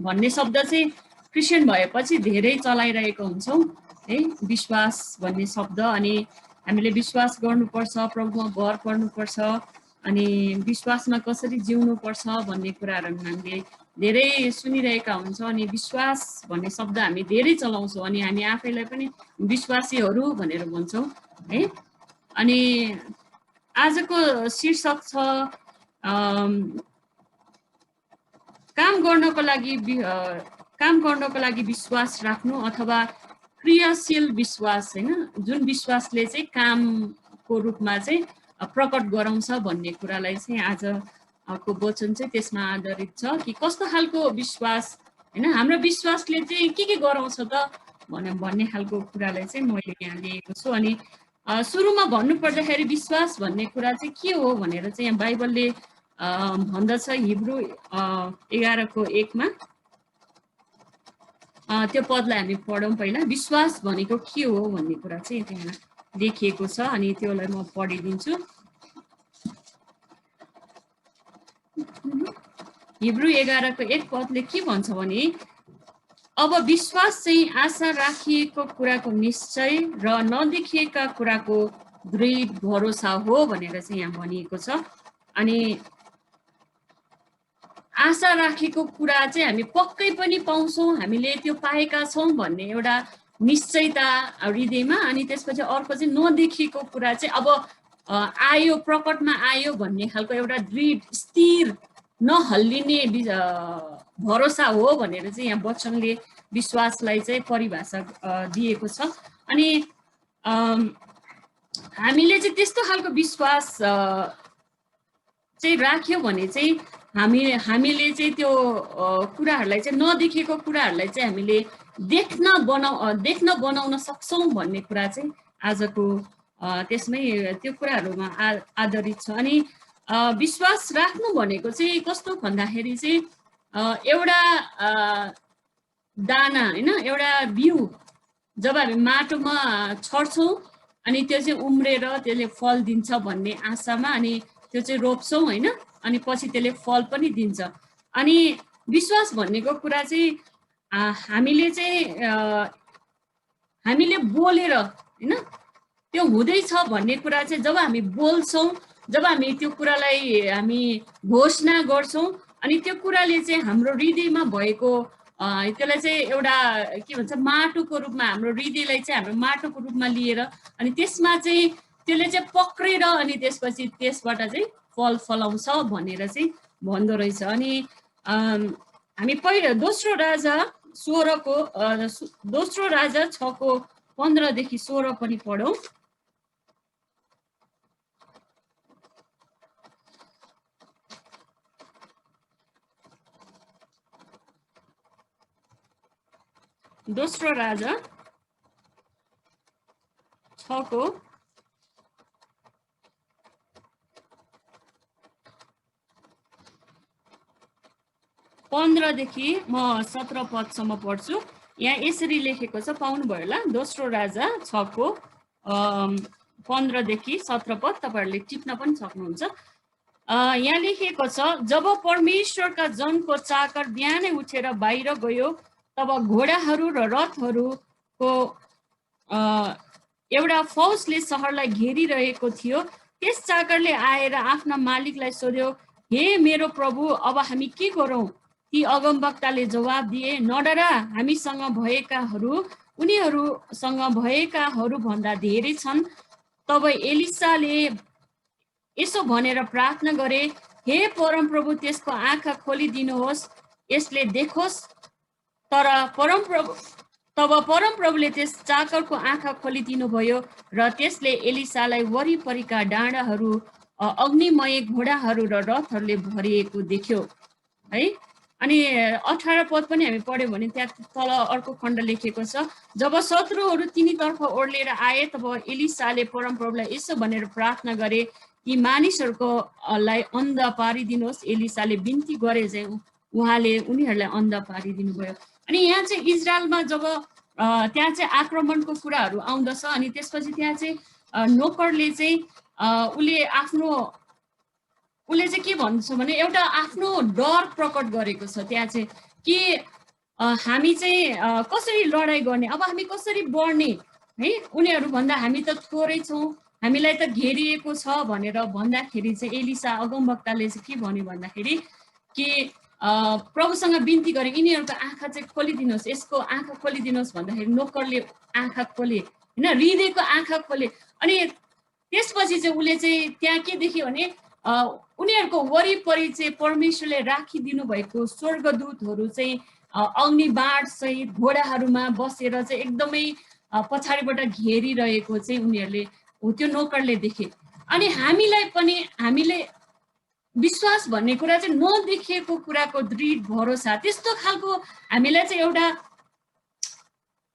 भन्ने शब्द चाहिँ क्रिस्चियन भएपछि धेरै चलाइरहेको हुन्छौँ है, विश्वास भन्ने शब्द। अनि हामीले विश्वास गर्नुपर्छ, प्रभुमा भर पर्नुपर्छ अनि विश्वासमा कसरी जिउनुपर्छ भन्ने कुराहरू हामीले धेरै सुनिरहेका हुन्छौँ। अनि विश्वास भन्ने शब्द हामी धेरै चलाउँछौँ अनि हामी आफैलाई पनि विश्वासीहरू भनेर भन्छौँ है। अनि आजको शीर्षक छ काम गर्नको लागि विश्वास राख्नु अथवा क्रियाशील विश्वास, होइन, जुन विश्वासले चाहिँ कामको रूपमा चाहिँ प्रकट गराउँछ भन्ने कुरालाई चाहिँ आजको वचन चाहिँ त्यसमा आधारित छ कि कस्तो खालको विश्वास, होइन, हाम्रो विश्वासले चाहिँ के गराउँछ त भन्ने खालको कुरालाई चाहिँ मैले यहाँ लिएको छु। अनि सुरुमा भन्नुपर्दाखेरि विश्वास भन्ने कुरा चाहिँ के हो भनेर चाहिँ यहाँ बाइबलले भन्दछ हिब्रू 11:1 त्यो पदलाई हामी पढौँ पहिला। विश्वास भनेको के हो भन्ने कुरा चाहिँ त्यहाँ लेखिएको छ अनि त्योलाई म पढिदिन्छु। हिब्रू 11:1 पदले के भन्छ भने अब विश्वास चाहिँ आशा राखिएको कुराको निश्चय र नदेखिएका कुराको दृढ भरोसा हो भनेर चाहिँ यहाँ भनिएको छ। अनि आशा राखेको कुरा चाहिँ हामी पक्कै पनि पाउँछौँ, हामीले त्यो पाएका छौँ भन्ने एउटा निश्चयता हृदयमा। अनि त्यसपछि अर्को चाहिँ नदेखिएको कुरा चाहिँ अब आयो, प्रकटमा आयो भन्ने खालको एउटा दृढ स्थिर नहल्लिने भरोसा हो भनेर चाहिँ यहाँ वचनले विश्वासलाई चाहिँ परिभाषा दिएको छ। अनि हामीले चाहिँ त्यस्तो खालको विश्वास चाहिँ राख्यो भने चाहिँ हामीले चाहिँ त्यो कुराहरूलाई चाहिँ नदेखेको कुराहरूलाई चाहिँ हामीले देख्न बनाउन सक्छौँ भन्ने कुरा चाहिँ आजको त्यसमै त्यो कुराहरूमा आधारित छ। अनि विश्वास राख्नु भनेको चाहिँ कस्तो भन्दाखेरि चाहिँ एउटा दाना, होइन, एउटा बिउ जब हामी माटोमा छर्छौँ अनि त्यो चाहिँ उम्रेर त्यसले फल दिन्छ भन्ने आशामा अनि त्यो चाहिँ रोप्छौँ, होइन, अनि पछि त्यसले फल पनि दिन्छ। अनि विश्वास भन्नेको कुरा चाहिँ हामीले बोलेर हैन त्यो हुँदैछ भन्ने कुरा चाहिँ जब हामी बोल्छौँ, जब हामी त्यो कुरालाई हामी घोषणा गर्छौँ अनि त्यो कुराले चाहिँ हाम्रो हृदयमा भएको त्यसलाई चाहिँ एउटा के भन्छ माटोको रूपमा हाम्रो हृदयलाई चाहिँ हाम्रो माटोको रूपमा लिएर अनि त्यसमा चाहिँ त्यसले चाहिँ पक्रेर अनि त्यसपछि त्यसबाट चाहिँ फल फलाउँछ भनेर चाहिँ भन्दो रहेछ। अनि हामी पहिलो दोस्रो राजा 6को 15 देखि 16 पनि पढौँ। दोस्रो राजा 6को 15 देखि म 17 पदसम्म पढ्छु। यहाँ यसरी लेखेको छ, पाउनुभयो होला, दोस्रो राजा 6को 15 देखि 17 पद, तपाईहरुले टिप्न पनि सक्नुहुन्छ। यहाँ लेखेको छ, जब परमेश्वरका जनको चाकर बिहानै उठेर बाहिर गयो तब घोडाहरू र रथहरूको एउटा फौजले सहरलाई घेरिरहेको थियो। त्यस चाकरले आएर आफ्ना मालिकलाई सोध्यो, हे मेरो प्रभु, अब हामी के गरौँ? ती अगमवक्ताले जवाब दिए, नडरा, हामीसँग भएकाहरू उनीहरूसँग भएकाहरू भन्दा धेरै छन्। तब एलिसाले यसो भनेर प्रार्थना गरे, हे परमप्रभु, त्यसको आँखा खोलिदिनुहोस्, यसले देखोस्। तब परमप्रभुले त्यस चाकरको आँखा खोलिदिनु भयो र त्यसले एलिसालाई वरिपरिका डाँडाहरू अग्निमय घोडाहरू र रथहरूले भरिएको देख्यो है। अनि 18 पद पनि हामी पढ्यौँ भने त्यहाँ तल अर्को खण्ड लेखेको छ, जब शत्रुहरू तिनीतर्फ ओर्लेर आए तब एलिसाले परमप्रभुलाई यसो भनेर प्रार्थना गरे, ती मानिसहरूकोलाई अन्ध पारिदिनुहोस्। एलिसाले बिन्ती गरे चाहिँ उहाँले उनीहरूलाई अन्ध पारिदिनु भयो। अनि यहाँ चाहिँ इजरायलमा जब त्यहाँ चाहिँ आक्रमणको कुराहरू आउँदछ अनि त्यसपछि त्यहाँ चाहिँ नोकरले चाहिँ उसले चाहिँ के भन्छ भने एउटा आफ्नो डर प्रकट गरेको छ त्यहाँ चाहिँ कि हामी चाहिँ कसरी लडाइँ गर्ने, अब हामी कसरी बढ्ने है, उनीहरू भन्दा हामी त थोरै छौँ, हामीलाई त घेरिएको छ भनेर भन्दाखेरि चाहिँ एलिसा अगमवक्ताले चाहिँ के भन्यो भन्दाखेरि कि प्रभुसँग बिन्ती गरे, यिनीहरूको आँखा चाहिँ खोलिदिनुहोस्, यसको आँखा खोलिदिनुहोस् भन्दाखेरि नोकरले आँखा खोले होइन, हृदयको आँखा खोले। अनि त्यसपछि चाहिँ उसले चाहिँ त्यहाँ के देख्यो भने उनीहरूको वरिपरि चाहिँ परमेश्वरले राखिदिनु भएको स्वर्गदूतहरू चाहिँ अग्नि बाण सहित घोडाहरूमा बसेर चाहिँ एकदमै पछाडिबाट घेरिरहेको चाहिँ उनीहरूले त्यो नोकरले देखे। अनि हामीले विश्वास भन्ने कुरा चाहिँ नदेखिएको कुराको दृढ भरोसा, त्यस्तो खालको हामीलाई चाहिँ एउटा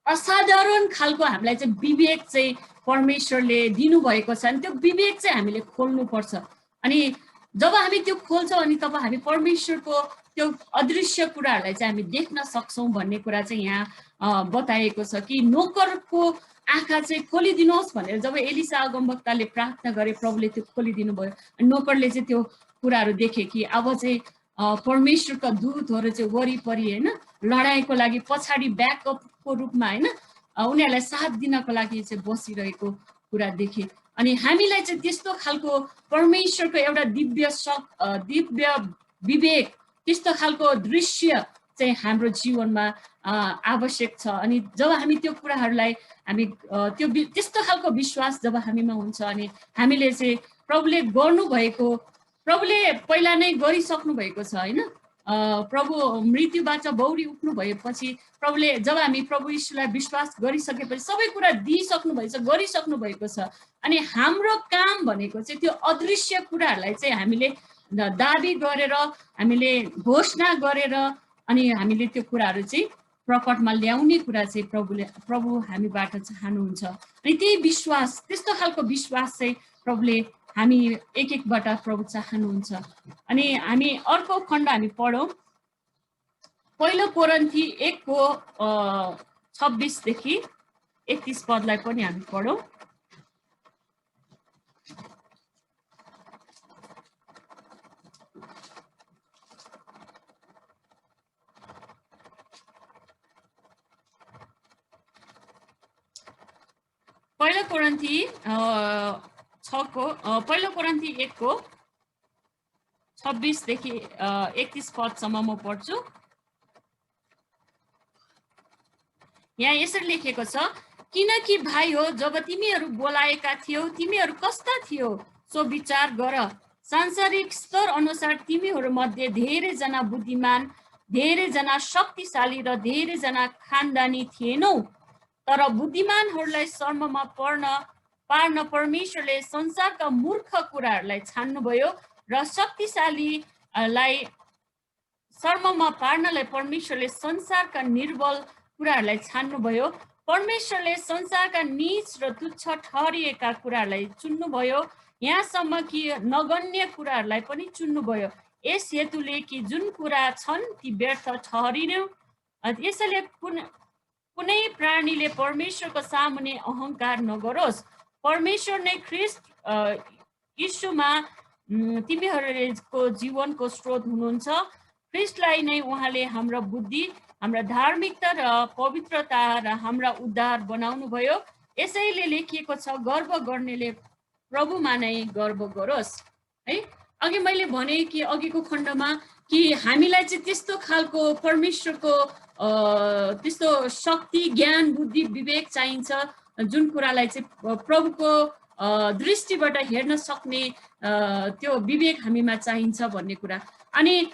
असाधारण खालको हामीलाई चाहिँ विवेक चाहिँ परमेश्वरले दिनुभएको छ। अनि त्यो विवेक चाहिँ हामीले खोल्नुपर्छ। अनि जब हामी त्यो खोल्छौँ अनि तब हामी परमेश्वरको त्यो अदृश्य कुराहरूलाई चाहिँ हामी देख्न सक्छौँ भन्ने कुरा चाहिँ यहाँ बताएको छ कि नोकरको आँखा चाहिँ खोलिदिनुहोस् भनेर जब एलिसा अगमवक्ताले प्रार्थना गरे, प्रभुले त्यो खोलिदिनु भयो। अनि नोकरले चाहिँ त्यो कुराहरू देखे कि अब चाहिँ परमेश्वरका दूतहरू चाहिँ वरिपरि होइन लडाइँको लागि पछाडि ब्याकअपको रूपमा होइन उनीहरूलाई साथ दिनको लागि चाहिँ बसिरहेको कुरा देखे। अनि हामीलाई चाहिँ त्यस्तो खालको परमेश्वरको एउटा दिव्य विवेक, त्यस्तो खालको दृश्य चाहिँ हाम्रो जीवनमा आवश्यक छ। अनि जब हामी त्यो कुराहरूलाई हामी त्यस्तो खालको विश्वास जब हामीमा हुन्छ अनि हामीले चाहिँ प्रभुले पहिला नै गरिसक्नु भएको छ होइन। प्रभु मृत्युबाट बौरी उठ्नु भएपछि प्रभुले जब हामी प्रभु यीशुलाई विश्वास गरिसकेपछि सबै कुरा गरिसक्नु भएको छ। अनि हाम्रो काम भनेको चाहिँ त्यो अदृश्य कुराहरूलाई चाहिँ हामीले दाबी गरेर हामीले घोषणा गरेर अनि हामीले त्यो कुराहरू चाहिँ प्रकटमा ल्याउने कुरा चाहिँ प्रभु हामीबाट चाहनुहुन्छ। अनि त्यही विश्वास, त्यस्तो खालको विश्वास चाहिँ प्रभुले हामी एकबाट प्रभु चाहनुहुन्छ। अनि हामी अर्को खण्ड हामी पढौँ, पहिलो कोरिन्थी 1को 26 देखि 31 पदलाई पनि हामी पढौँ। पहिलो कोरिन्थी 1 को 26 देखि 31 पदसम्म म पढ्छु। यहाँ यसरी लेखेको छ, किनकि भाइ हो, जब तिमीहरू बोलाएका थियौ तिमीहरू कस्ता थियौ सो विचार गर। सांसारिक स्तर अनुसार तिमीहरू मध्ये धेरैजना बुद्धिमान, धेरैजना शक्तिशाली र धेरैजना खानदानी थिएनौ। तर बुद्धिमानहरूलाई शर्ममा पार्न परमेश्वरले संसारका मूर्ख कुराहरूलाई छान्नुभयो र शक्तिशालीलाई शर्ममा पार्नलाई परमेश्वरले संसारका निर्बल कुराहरूलाई छान्नुभयो। परमेश्वरले संसारका नीच र तुच्छ ठहरिएका कुराहरूलाई चुन्नुभयो, यहाँसम्म कि नगण्य कुराहरूलाई पनि चुन्नुभयो, यस हेतुले कि जुन कुरा छन् ती व्यर्थ ठहरिनु। यसैले कुनै प्राणीले परमेश्वरको सामुन्ने अहंकार नगरोस्। परमेश्वर नै ख्रिस्ट यीशुमा तिमीहरूको जीवनको स्रोत हुनुहुन्छ। ख्रिस्टलाई नै उहाँले हाम्रो बुद्धि, हाम्रा धार्मिकता र पवित्रता र हाम्रा उद्धार बनाउनु भयो। यसैले लेखिएको छ, गर्व गर्नेले प्रभुमा नै गर्व गरोस्। है, अघि मैले भने कि अघिको खण्डमा कि हामीलाई चाहिँ त्यस्तो खालको परमेश्वरको त्यस्तो शक्ति, ज्ञान, बुद्धि, विवेक चाहिन्छ जुन कुरालाई चाहिँ प्रभुको दृष्टिबाट हेर्न सक्ने त्यो विवेक हामीमा चाहिन्छ भन्ने कुरा। अनि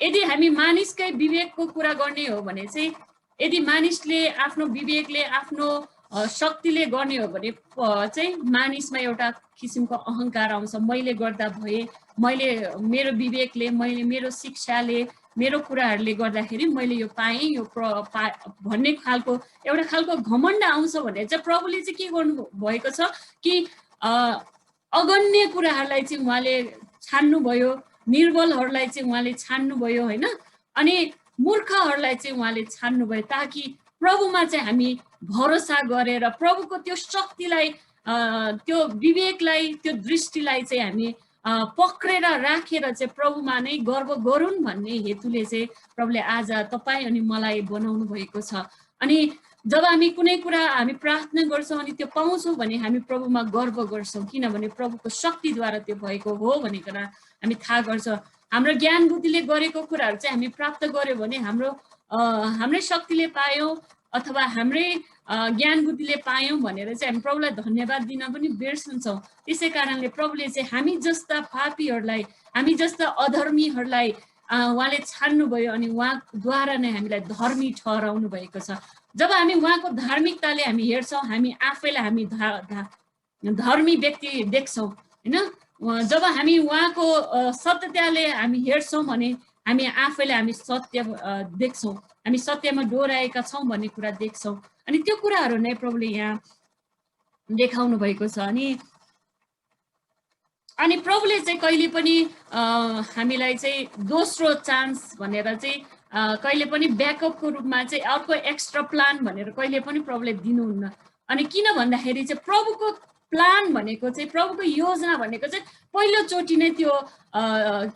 यदि हामी मानिसकै विवेकको कुरा गर्ने हो भने चाहिँ, यदि मानिसले आफ्नो विवेकले आफ्नो शक्तिले गर्ने हो भने चाहिँ मानिसमा एउटा किसिमको अहंकार आउँछ। मैले गर्दा भए, मैले मेरो विवेकले, मैले मेरो शिक्षाले, मेरो कुराहरूले गर्दाखेरि मैले यो पाएँ, यो भन्ने खालको एउटा खालको घमण्ड आउँछ भने चाहिँ प्रभुले चाहिँ के गर्नु भएको छ कि अगण्य कुराहरूलाई चाहिँ उहाँले छान्नुभयो, निर्बलहरूलाई चाहिँ उहाँले छान्नुभयो होइन, अनि मूर्खहरूलाई चाहिँ उहाँले छान्नुभयो, ताकि प्रभुमा चाहिँ हामी भरोसा गरेर प्रभुको त्यो शक्तिलाई, त्यो विवेकलाई, त्यो दृष्टिलाई चाहिँ हामी पक्रेर राखेर चाहिँ प्रभुमा नै गर्व गरून् भन्ने हेतुले चाहिँ प्रभुले आज तपाईँ अनि मलाई बनाउनु भएको छ। अनि जब हामी कुनै कुरा हामी प्रार्थना गर्छौँ अनि त्यो पाउँछौँ भने हामी प्रभुमा गर्व गर्छौँ, किनभने प्रभुको शक्तिद्वारा त्यो भएको हो भन्ने कुरा हामी थाहा गर्छौँ। हाम्रो ज्ञान बुद्धिले गरेको कुराहरू चाहिँ हामी प्राप्त गर्यो भने हाम्रै शक्तिले पायौँ अथवा हाम्रै ज्ञान बुद्धिले पायौँ भनेर चाहिँ हामी प्रभुलाई धन्यवाद दिन पनि बिर्सन्छौँ। त्यसै कारणले प्रभुले चाहिँ हामी जस्ता पापीहरूलाई, हामी जस्ता अधर्मीहरूलाई उहाँले छान्नुभयो अनि उहाँद्वारा नै हामीलाई धर्मी ठहराउनु भएको छ। जब हामी उहाँको धार्मिकताले हामी हेर्छौँ, हामी आफैलाई हामी धर्मी व्यक्ति देख्छौँ होइन। जब हामी उहाँको सत्यताले हामी हेर्छौँ भने हामी आफैलाई हामी सत्य देख्छौँ, हामी सत्यमा डोराएका छौँ भन्ने कुरा देख्छौँ। अनि त्यो कुराहरू नै प्रभुले यहाँ देखाउनु भएको छ। अनि प्रभुले चाहिँ कहिले पनि हामीलाई चाहिँ दोस्रो चान्स भनेर चाहिँ कहिले पनि ब्याकअपको रूपमा चाहिँ अर्को एक्स्ट्रा प्लान भनेर कहिले पनि प्रभुले दिनुहुन्न। अनि किन भन्दाखेरि चाहिँ प्रभुको प्लान भनेको चाहिँ, प्रभुको योजना भनेको चाहिँ पहिलोचोटि नै त्यो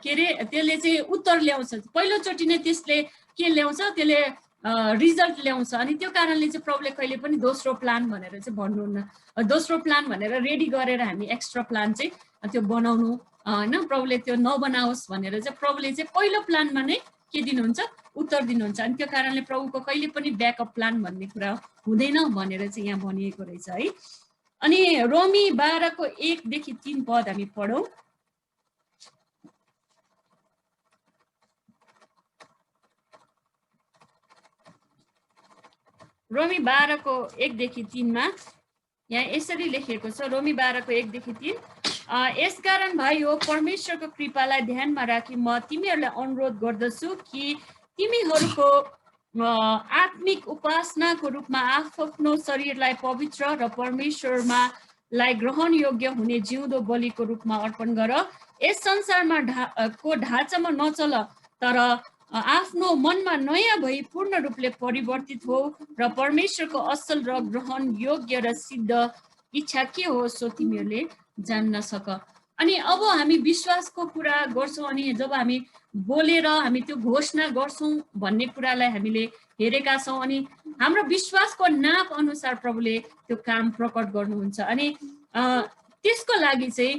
के अरे त्यसले चाहिँ उत्तर ल्याउँछ, पहिलोचोटि नै त्यसले के ल्याउँछ, त्यसले रिजल्ट ल्याउँछ। अनि त्यो कारणले चाहिँ प्रभुले कहिले पनि दोस्रो प्लान भनेर चाहिँ भन्नुहुन्न। दोस्रो प्लान भनेर रेडी गरेर हामी एक्स्ट्रा प्लान चाहिँ त्यो बनाउनु होइन, प्रभुले त्यो नबनाओस् भनेर चाहिँ प्रभुले चाहिँ पहिलो प्लानमा नै के दिनुहुन्छ, उत्तर दिनुहुन्छ। अनि त्यो कारणले प्रभुको कहिले पनि ब्याकअप प्लान भन्ने कुरा हुँदैन भनेर चाहिँ यहाँ भनिएको रहेछ है। अनि रोमी 12को 1 देखि 3 पद हामी पढौँ। रोमी 12को 1 देखि 3 मा यहाँ यसरी लेखिएको छ। रोमी 12को 1 देखि 3, यसकारण भाइ हो, परमेश्वरको कृपालाई ध्यानमा राखी म तिमीहरूलाई अनुरोध गर्दछु कि तिमीहरूको आत्मिक उपासनाको रूपमा आफ्नो शरीरलाई पवित्र र परमेश्वरमा लाई ग्रहण योग्य हुने जिउँदो बलिको रूपमा अर्पण गर। यस संसारमा को ढाँचामा नचल, तर आफ्नो मनमा नयाँ भई पूर्ण रूपले परिवर्तित हो र परमेश्वरको असल र ग्रहण योग्य र सिद्ध इच्छा के हो सो तिमीहरूले जान्न सक। अनि अब हामी विश्वासको कुरा गर्छौँ अनि जब हामी बोलेर हामी त्यो घोषणा गर्छौँ भन्ने कुरालाई हामीले हेरेका छौँ। अनि हाम्रो विश्वासको नाप अनुसार प्रभुले त्यो काम प्रकट गर्नुहुन्छ। अनि त्यसको लागि चाहिँ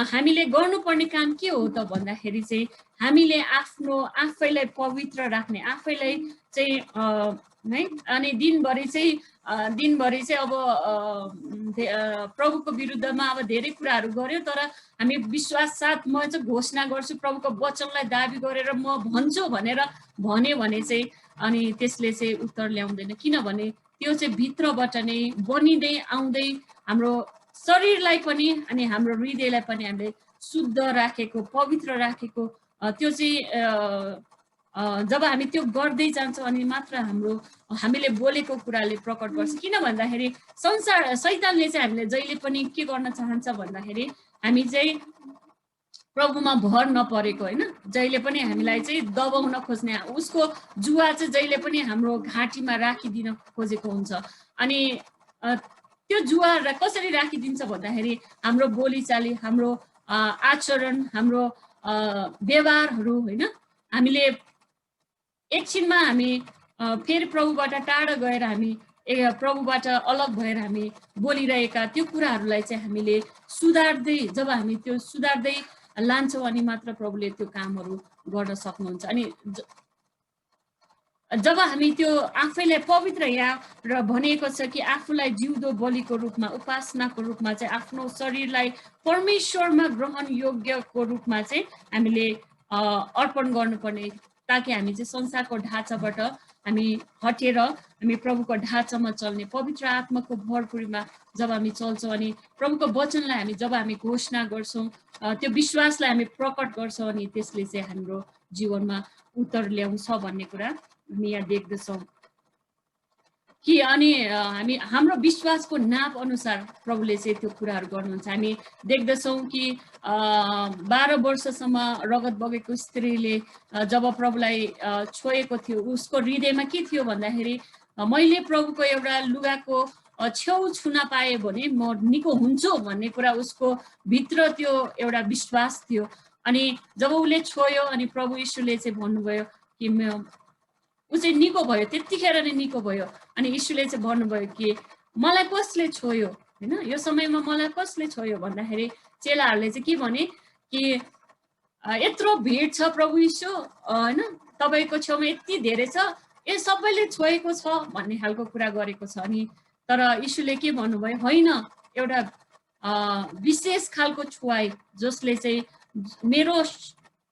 हामीले गर्नुपर्ने काम के हो त भन्दाखेरि चाहिँ हामीले आफैलाई पवित्र राख्ने, आफैलाई चाहिँ है, अनि दिनभरि चाहिँ अब प्रभुको विरुद्धमा अब धेरै कुराहरू गर्यो, तर हामी विश्वास साथ म चाहिँ घोषणा गर्छु प्रभुको वचनलाई दाबी गरेर म भन्छु भनेर भन्यो भने चाहिँ अनि त्यसले चाहिँ उत्तर ल्याउँदैन। किनभने त्यो चाहिँ भित्रबाट नै बनिँदै आउँदै हाम्रो शरीरलाई पनि अनि हाम्रो हृदयलाई पनि हामीले शुद्ध राखेको, पवित्र राखेको, त्यो चाहिँ जब हामी त्यो गर्दै जान्छौँ अनि मात्र हामीले बोलेको कुराले प्रकट गर्छ। किन भन्दाखेरि शैतानले चाहिँ हामीले जहिले पनि के गर्न चाहन्छ भन्दाखेरि हामी चाहिँ प्रभुमा भर नपरेको, होइन, जहिले पनि हामीलाई चाहिँ दबाउन खोज्ने, उसको जुवा चाहिँ जहिले पनि हाम्रो घाँटीमा राखिदिन खोजेको हुन्छ। अनि त्यो जुवा कसरी राखिदिन्छ भन्दाखेरि हाम्रो बोलीचाली, हाम्रो आचरण, हाम्रो व्यवहारहरू, होइन, हामीले एकछिनमा हामी फेरि प्रभुबाट टाढा गएर हामी प्रभुबाट अलग भएर हामी बोलिरहेका त्यो कुराहरूलाई चाहिँ हामीले सुधार्दै, जब हामी त्यो सुधार्दै लान्छौँ अनि मात्र प्रभुले त्यो कामहरू गर्न सक्नुहुन्छ। अनि जब हामी त्यो आफैलाई पवित्र, यहाँ र भनिएको छ कि आफूलाई जिउँदो बलिको रूपमा, उपासनाको रूपमा चाहिँ आफ्नो शरीरलाई परमेश्वरमा ग्रहण योग्यको रूपमा चाहिँ हामीले अर्पण गर्नुपर्ने, ताकि हामी चाहिँ संसारको ढाँचाबाट हामी हटेर हामी प्रभुको ढाँचामा चल्ने, पवित्र आत्माको भरपुरीमा जब हामी चल्छौँ अनि प्रभुको वचनलाई हामी जब हामी घोषणा गर्छौँ, त्यो विश्वासलाई हामी प्रकट गर्छौँ अनि त्यसले चाहिँ हाम्रो जीवनमा उत्तर ल्याउँछ भन्ने कुरा हामी यहाँ देख्दछौँ कि अनि हाम्रो विश्वासको नाप अनुसार प्रभुले चाहिँ त्यो कुराहरू गर्नुहुन्छ। हामी देख्दछौँ कि 12 वर्षसम्म रगत बगेको स्त्रीले जब प्रभुलाई छोएको थियो, उसको हृदयमा के थियो भन्दाखेरि मैले प्रभुको एउटा लुगाको छेउ छुन पाएँ भने म निको हुन्छु भन्ने कुरा उसको भित्र त्यो एउटा विश्वास थियो। अनि जब उसले छोयो अनि प्रभु यीशुले चाहिँ भन्नुभयो कि ऊ चाहिँ निको भयो, त्यतिखेर नै निको भयो। अनि यीशुले चाहिँ भन्नुभयो कि मलाई कसले छोयो, होइन, यो समयमा मलाई कसले छोयो भन्दाखेरि चेलाहरूले चाहिँ के भने कि यत्रो भिड छ प्रभु यीशु, होइन, तपाईँको छेउमा यति धेरै छ, सबैले छोएको छ भन्ने खालको कुरा गरेको छ। अनि तर यीशुले के भन्नुभयो, होइन, एउटा विशेष खालको छुवाई जसले चाहिँ मेरो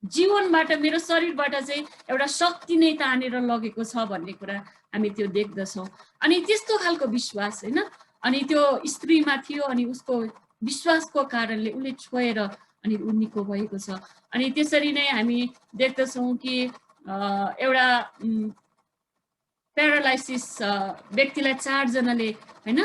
जीवनबाट, मेरो शरीरबाट चाहिँ एउटा शक्ति नै तानेर लगेको छ भन्ने कुरा हामी त्यो देख्दछौँ। अनि त्यस्तो खालको विश्वास, होइन, अनि त्यो स्त्रीमा थियो अनि उसको विश्वासको कारणले उसले छोएर अनि ऊ निको भएको छ। अनि त्यसरी नै हामी देख्दछौँ कि एउटा प्यारालाइसिस व्यक्तिलाई 4 जनाले, होइन,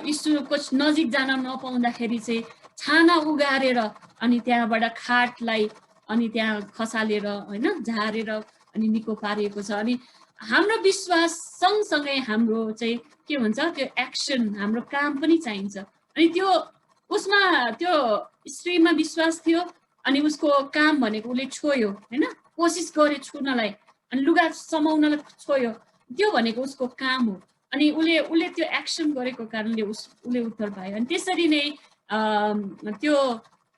यीशुको नजिक जान नपाउँदाखेरि चाहिँ छाना उगारेर अनि त्यहाँबाट खाटलाई अनि त्यहाँ खसालेर, होइन, झारेर अनि निको पारिएको छ। अनि हाम्रो विश्वास सँगसँगै हाम्रो चाहिँ के भन्छ, त्यो एक्सन, हाम्रो काम पनि चाहिन्छ। अनि त्यो उसमा त्यो स्त्रीमा विश्वास थियो अनि उसको काम भनेको उसले छोयो, होइन, कोसिस गर्यो छुनलाई, अनि लुगा समाउनलाई छोयो, त्यो भनेको उसको काम हो। अनि उसले त्यो एक्सन गरेको कारणले उसले उत्तर पायो। अनि त्यसरी नै त्यो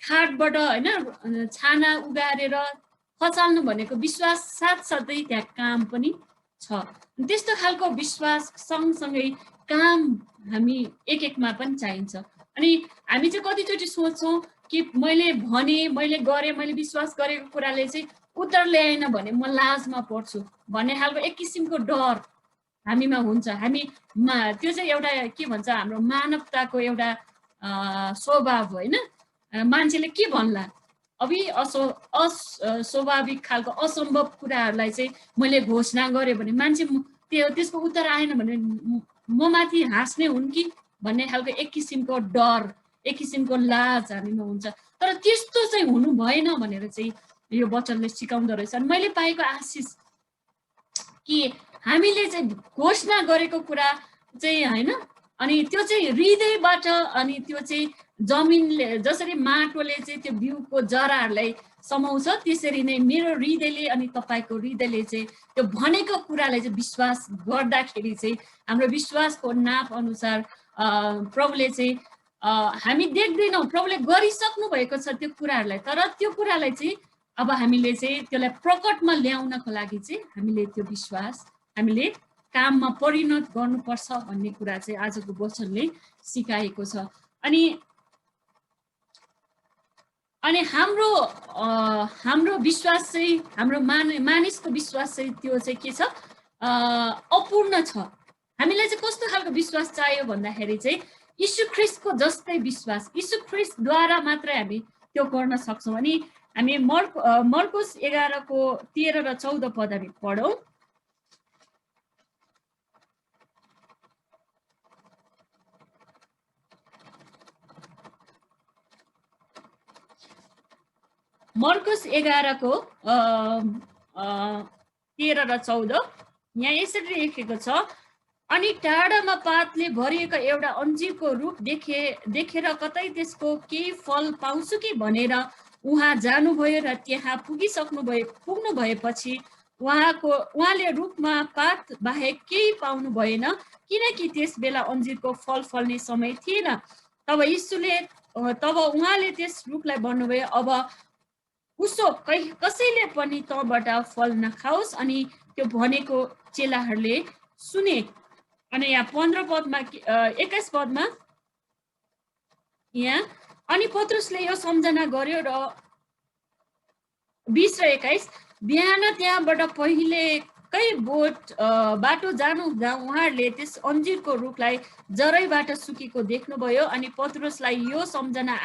खाटबाट, होइन, छाना उगारेर खसाल्नु भनेको विश्वास साथसाथै त्यहाँ काम पनि छ। त्यस्तो खालको विश्वास सँगसँगै काम हामी एकमा पनि चाहिन्छ। अनि हामी चाहिँ कतिचोटि सोच्छौँ कि मैले गरेँ, मैले विश्वास गरेको कुराले चाहिँ उत्तर ल्याएन भने म लाजमा पर्छु भन्ने खालको एक किसिमको डर हामीमा हुन्छ। त्यो चाहिँ एउटा के भन्छ, हाम्रो मानवताको एउटा स्वभाव, होइन, मान्छेले के भन्ला, अभी अस्वाभाविक खालको असम्भव कुराहरूलाई चाहिँ मैले घोषणा गरेँ भने मान्छे त्यसको उत्तर आएन भने म माथि हाँस्ने हुन् कि भन्ने खालको एक किसिमको डर, एक किसिमको लाज हामीमा हुन्छ। तर त्यस्तो चाहिँ हुनु भएन भनेर चाहिँ यो वचनले सिकाउँदो रहेछ। अनि मैले पाएको आशिष कि हामीले चाहिँ घोषणा गरेको कुरा चाहिँ, होइन, अनि त्यो चाहिँ हृदयबाट, अनि त्यो चाहिँ जमिनले जसरी माटोले चाहिँ त्यो बिउको जराहरूलाई समाउँछ त्यसरी नै मेरो हृदयले अनि तपाईको हृदयले चाहिँ त्यो भनेको कुरालाई चाहिँ विश्वास गर्दाखेरि चाहिँ हाम्रो विश्वासको नाप अनुसार प्रभुले चाहिँ हामी देख्दैनौँ, प्रभुले गरिसक्नु भएको छ त्यो कुराहरूलाई, तर त्यो कुरालाई चाहिँ अब हामीले चाहिँ त्यसलाई प्रकटमा ल्याउनको लागि चाहिँ हामीले त्यो विश्वास हामीले काममा परिणत गर्नुपर्छ भन्ने कुरा चाहिँ आजको वचनले सिकाएको छ। अनि हाम्रो विश्वास चाहिँ हाम्रो मानिसको विश्वास चाहिँ त्यो चाहिँ के छ, अपूर्ण छ। हामीलाई चाहिँ कस्तो खालको विश्वास चाहियो भन्दाखेरि चाहिँ यीशु ख्रीष्टको जस्तै विश्वास, यीशु ख्रीष्टद्वारा मात्रै हामी त्यो गर्न सक्छौँ। अनि हामी मर्कुस 11 को 13 र 14 पद हामी पढौँ। मर्कुस 11 को 13 र 14 यहाँ यसरी लेखेको छ, अनि टाढामा पातले भरिएको एउटा अन्जीरको रुख देखेर कतै त्यसको केही फल पाउँछु कि भनेर उहाँ जानुभयो र त्यहाँ पुग्नु भएपछि उहाँले रुखमा पात बाहेक केही पाउनु भएन, किनकि त्यस बेला अन्जीरको फल फल्ने समय थिएन। तब उहाँले त्यस रुखलाई भन्नुभयो, अब उसो कसैले पनि तँबाट फल नखाओस्। अनि त्यो भनेको चेलाहरूले सुने। अनि यहाँ 15 पदमा 21 पदमा यहाँ अनि पत्रुसले यो सम्झना गर्यो र 20 र 21 बिहान त्यहाँबाट पहिलेकै बाटो जानु हुँदा उहाँहरूले त्यस अन्जीरको रुखलाई जरैबाट सुकेको देख्नुभयो। अनि पत्रुसलाई यो सम्झना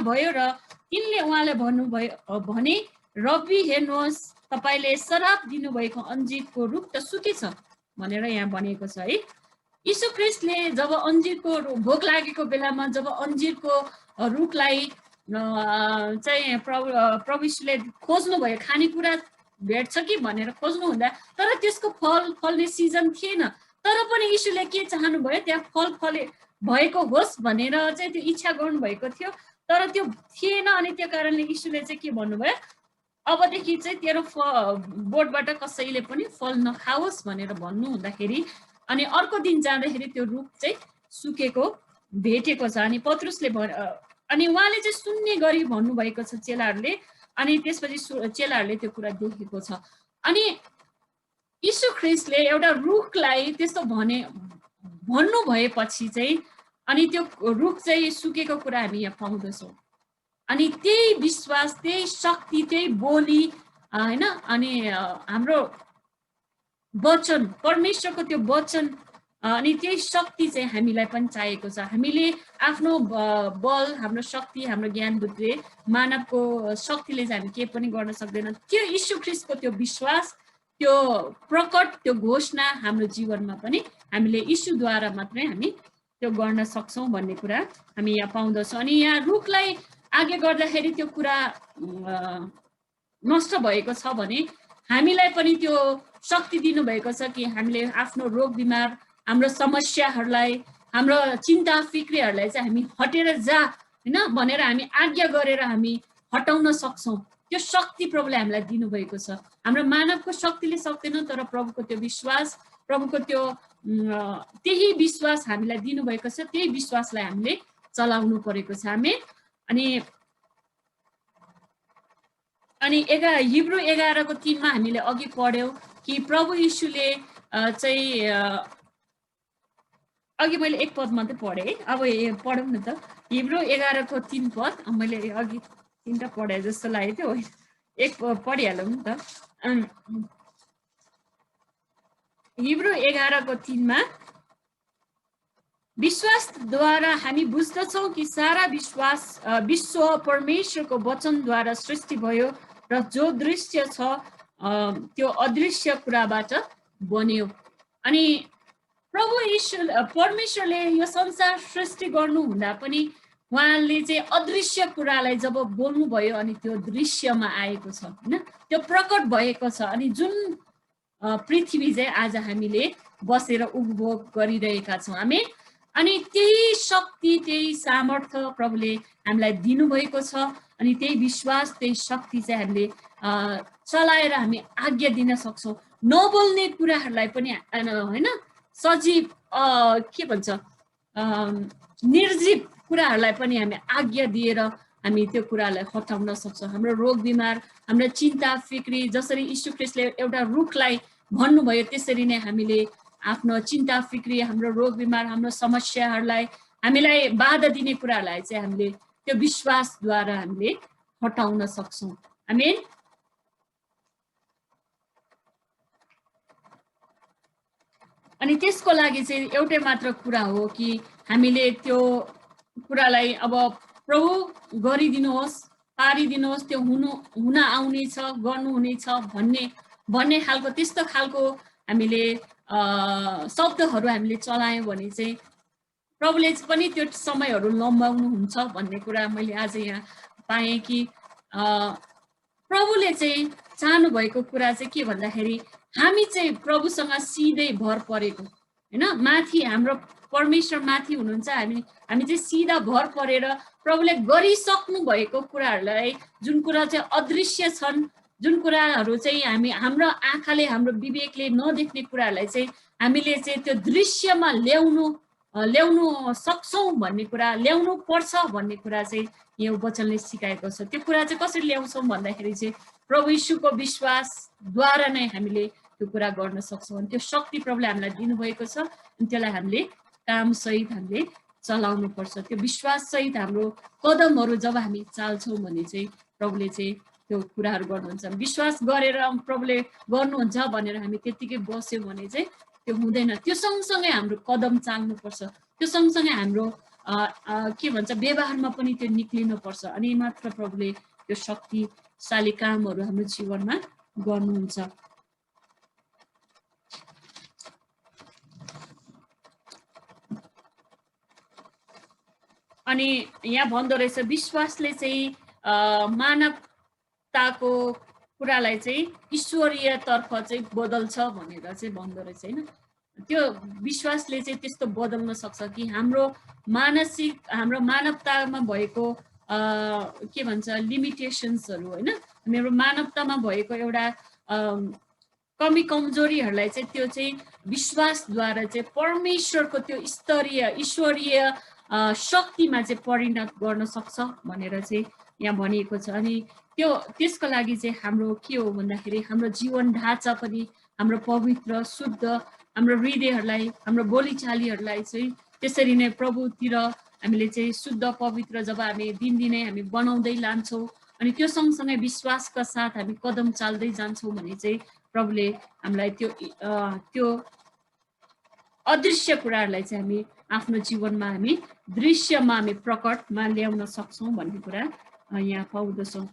भयो र तिनले उहाँलाई भन्नुभयो भने, रब्बी हेर्नुहोस्, तपाईले श्राप दिनुभएको अन्जीरको रुख त सुकेछ भनेर यहाँ भनेको छ है। यीशु ख्रीष्टले जब अन्जीरको भोक लागेको बेलामा जब अन्जीरको रुखलाई चाहिँ प्रभु यीशुले खोज्नुभयो, खानेकुरा भेट्छ कि भनेर खोज्नु हुँदा, तर त्यसको फल फल्ने सिजन थिएन, तर पनि यीशुले के चाहनुभयो, त्यहाँ फल भएको होस् भनेर चाहिँ त्यो इच्छा गर्नुभएको थियो, तर त्यो थिएन। अनि त्यो कारणले यीशुले चाहिँ के भन्नुभयो, अबदेखि चाहिँ तेरो बोटबाट कसैले पनि फल नखाओस् भनेर भन्नु हुँदाखेरि अनि अर्को दिन जाँदाखेरि त्यो रुख चाहिँ सुकेको भेटेको छ। अनि पत्रुसले अनि उहाँले चाहिँ सुन्ने गरी भन्नुभएको छ चेलाहरूले। अनि त्यसपछि चेलाहरूले त्यो कुरा देखेको छ। अनि यीशु ख्रीष्टले एउटा रुखलाई त्यस्तो भन्नु भएपछि चाहिँ अनि त्यो रुख चाहिँ सुकेको कुरा हामी यहाँ पाउँदछौँ। अनि त्यही विश्वास, त्यही शक्ति, त्यही बोली हैन, अनि हाम्रो वचन, परमेश्वरको त्यो वचन अनि त्यही शक्ति चाहिँ हामीलाई पनि चाहिएको छ। हामीले आफ्नो बल, हाम्रो शक्ति, हाम्रो ज्ञान बुद्धिले, मानवको शक्तिले चाहिँ हामी केही पनि गर्न सक्दैन। त्यो यीशु ख्रीष्टको त्यो विश्वास, त्यो प्रकट, त्यो घोषणा हाम्रो जीवनमा पनि हामीले यीशुद्वारा मात्रै हामी त्यो गर्न सक्छौँ भन्ने कुरा हामी यहाँ पाउँदछौँ। अनि यहाँ रुखलाई आगे गर्दाखेरि त्यो कुरा नष्ट भएको छ भने हामीलाई पनि त्यो शक्ति दिनुभएको छ कि हामीले आफ्नो रोग बिमार, हाम्रो समस्याहरूलाई, हाम्रो चिन्ता फिक्रीहरूलाई चाहिँ हामी हटेर जा हैन भनेर हामी आज्ञा गरेर हामी हटाउन सक्छौँ। त्यो शक्ति प्रभुले हामीलाई दिनुभएको छ। हाम्रो मानवको शक्तिले सक्दैन, तर प्रभुको त्यो विश्वास, प्रभुको त्यो त्यही विश्वास हामीलाई दिनुभएको छ। त्यही विश्वासलाई हामीले चलाउनु परेको छ। अनि हिब्रू 11 को 3 मा हामीले अघि पढ्यौँ कि प्रभु यीशुले चाहिँ अघि मैले एक पद मात्रै पढेँ है, अब पढौँ न त। हिब्रू 11 को 3 पद, मैले अघि 3टा पढे जस्तो लाग्यो थियो, एक पढिहालौँ नि त। हिब्रू 11 को 3 मा विश्वासद्वारा हामी बुझ्दछौँ कि सारा विश्व परमेश्वरको वचनद्वारा सृष्टि भयो र जो दृश्य छ त्यो अदृश्य कुराबाट बन्यो। अनि प्रभु परमेश्वरले यो संसार सृष्टि गर्नु हुँदा पनि उहाँले चाहिँ अदृश्य कुरालाई जब बोल्नुभयो अनि त्यो दृश्यमा आएको छ हैन, त्यो प्रकट भएको छ। अनि जुन पृथ्वी चाहिँ आज हामीले बसेर उपभोग गरिरहेका छौँ हामी, अनि त्यही शक्ति, त्यही सामर्थ्य प्रभुले हामीलाई दिनुभएको छ। अनि त्यही विश्वास त्यही शक्ति चाहिँ हामीले चलाएर हामी आज्ञा दिन सक्छौँ। नबोल्ने कुराहरूलाई पनि होइन सजीव के भन्छ निर्जीव कुराहरूलाई पनि हामी आज्ञा दिएर हामी त्यो कुरालाई हटाउन सक्छौँ। हाम्रो रोग बिमार, हाम्रो चिन्ता फिक्री, जसरी यीशु ख्रीष्टले एउटा रुखलाई भन्नुभयो त्यसरी नै हामीले आफ्नो चिन्ता फिक्री, हाम्रो रोग बिमार, हाम्रो समस्याहरूलाई, हामीलाई बाधा दिने कुराहरूलाई चाहिँ हामीले त्यो विश्वासद्वारा हामीले हटाउन सक्छौँ। आमेन। अनि त्यसको लागि चाहिँ एउटै मात्र कुरा हो कि हामीले त्यो कुरालाई अब प्रभु गरिदिनुहोस्, पारिदिनुहोस्, त्यो हुन आउनेछ, गर्नुहुनेछ भन्ने खालको त्यस्तो खालको हामीले शब्दहरू हामीले चलायौँ भने चाहिँ प्रभुले पनि त्यो समयहरू लम्बाउनुहुन्छ भन्ने कुरा मैले आज यहाँ पाएँ कि प्रभुले चाहिँ चाहनुभएको कुरा चाहिँ के भन्दाखेरि हामी चाहिँ प्रभुसँग सिधै भर परेको होइन, माथि हाम्रो परमेश्वर माथि हुनुहुन्छ, हामी चाहिँ सिधा भर परेर प्रभुले गरिसक्नु भएको कुराहरूलाई, जुन कुरा चाहिँ अदृश्य छन्, जुन कुराहरू चाहिँ हाम्रो आँखाले हाम्रो विवेकले नदेख्ने कुराहरूलाई चाहिँ हामीले चाहिँ त्यो दृश्यमा ल्याउनु सक्छौँ भन्ने कुरा, ल्याउनु पर्छ भन्ने कुरा चाहिँ यो वचनले सिकाएको छ। त्यो कुरा चाहिँ कसरी ल्याउँछौँ भन्दाखेरि चाहिँ प्रभु यीशुको विश्वासद्वारा नै हामीले त्यो कुरा गर्न सक्छौँ। अनि त्यो शक्ति प्रभुले हामीलाई दिनुभएको छ, अनि त्यसलाई हामीले कामसहित हामीले चलाउनु पर्छ। त्यो विश्वाससहित हाम्रो कदमहरू जब हामी चाल्छौँ भने चाहिँ प्रभुले चाहिँ त्यो कुराहरू गर्नुहुन्छ। विश्वास गरेर प्रभुले गर्नुहुन्छ भनेर हामी त्यत्तिकै बस्यौँ भने चाहिँ त्यो हुँदैन। त्यो सँगसँगै हाम्रो कदम चाल्नुपर्छ, त्यो सँगसँगै हाम्रो के भन्छ व्यवहारमा पनि त्यो निक्लिनुपर्छ। अनि मात्र प्रभुले त्यो शक्तिशाली कामहरू हाम्रो जीवनमा गर्नुहुन्छ। अनि यहाँ भन्दो रहेछ विश्वासले चाहिँ मानवताको कुरालाई चाहिँ ईश्वरीयतर्फ चाहिँ बदल्छ भनेर चाहिँ भन्दो रहेछ होइन। त्यो विश्वासले चाहिँ त्यस्तो बदल्न सक्छ कि हाम्रो मानवतामा भएको के भन्छ लिमिटेसन्सहरू होइन, मेरो मानवतामा भएको एउटा कमी कमजोरीहरूलाई चाहिँ त्यो चाहिँ विश्वासद्वारा चाहिँ परमेश्वरको त्यो ईश्वरीय शक्तिमा चाहिँ परिणत गर्न सक्छ भनेर चाहिँ यहाँ भनिएको छ। अनि त्यसको लागि चाहिँ हाम्रो के हो भन्दाखेरि हाम्रो जीवन ढाँचा पनि हाम्रो पवित्र शुद्ध, हाम्रो हृदयहरूलाई, हाम्रो बोलीचालीहरूलाई चाहिँ त्यसरी नै प्रभुतिर हामीले चाहिँ शुद्ध पवित्र जब हामी दिनदिनै हामी बनाउँदै लान्छौँ अनि त्यो सँगसँगै विश्वासका साथ हामी कदम चाल्दै जान्छौँ भने चाहिँ प्रभुले हामीलाई त्यो अदृश्य कुराहरूलाई चाहिँ हामी आफ्नो जीवनमा हामी दृश्यमा हामी प्रकटमा ल्याउन सक्छौँ भन्ने कुरा यहाँ पाउँदछौँ।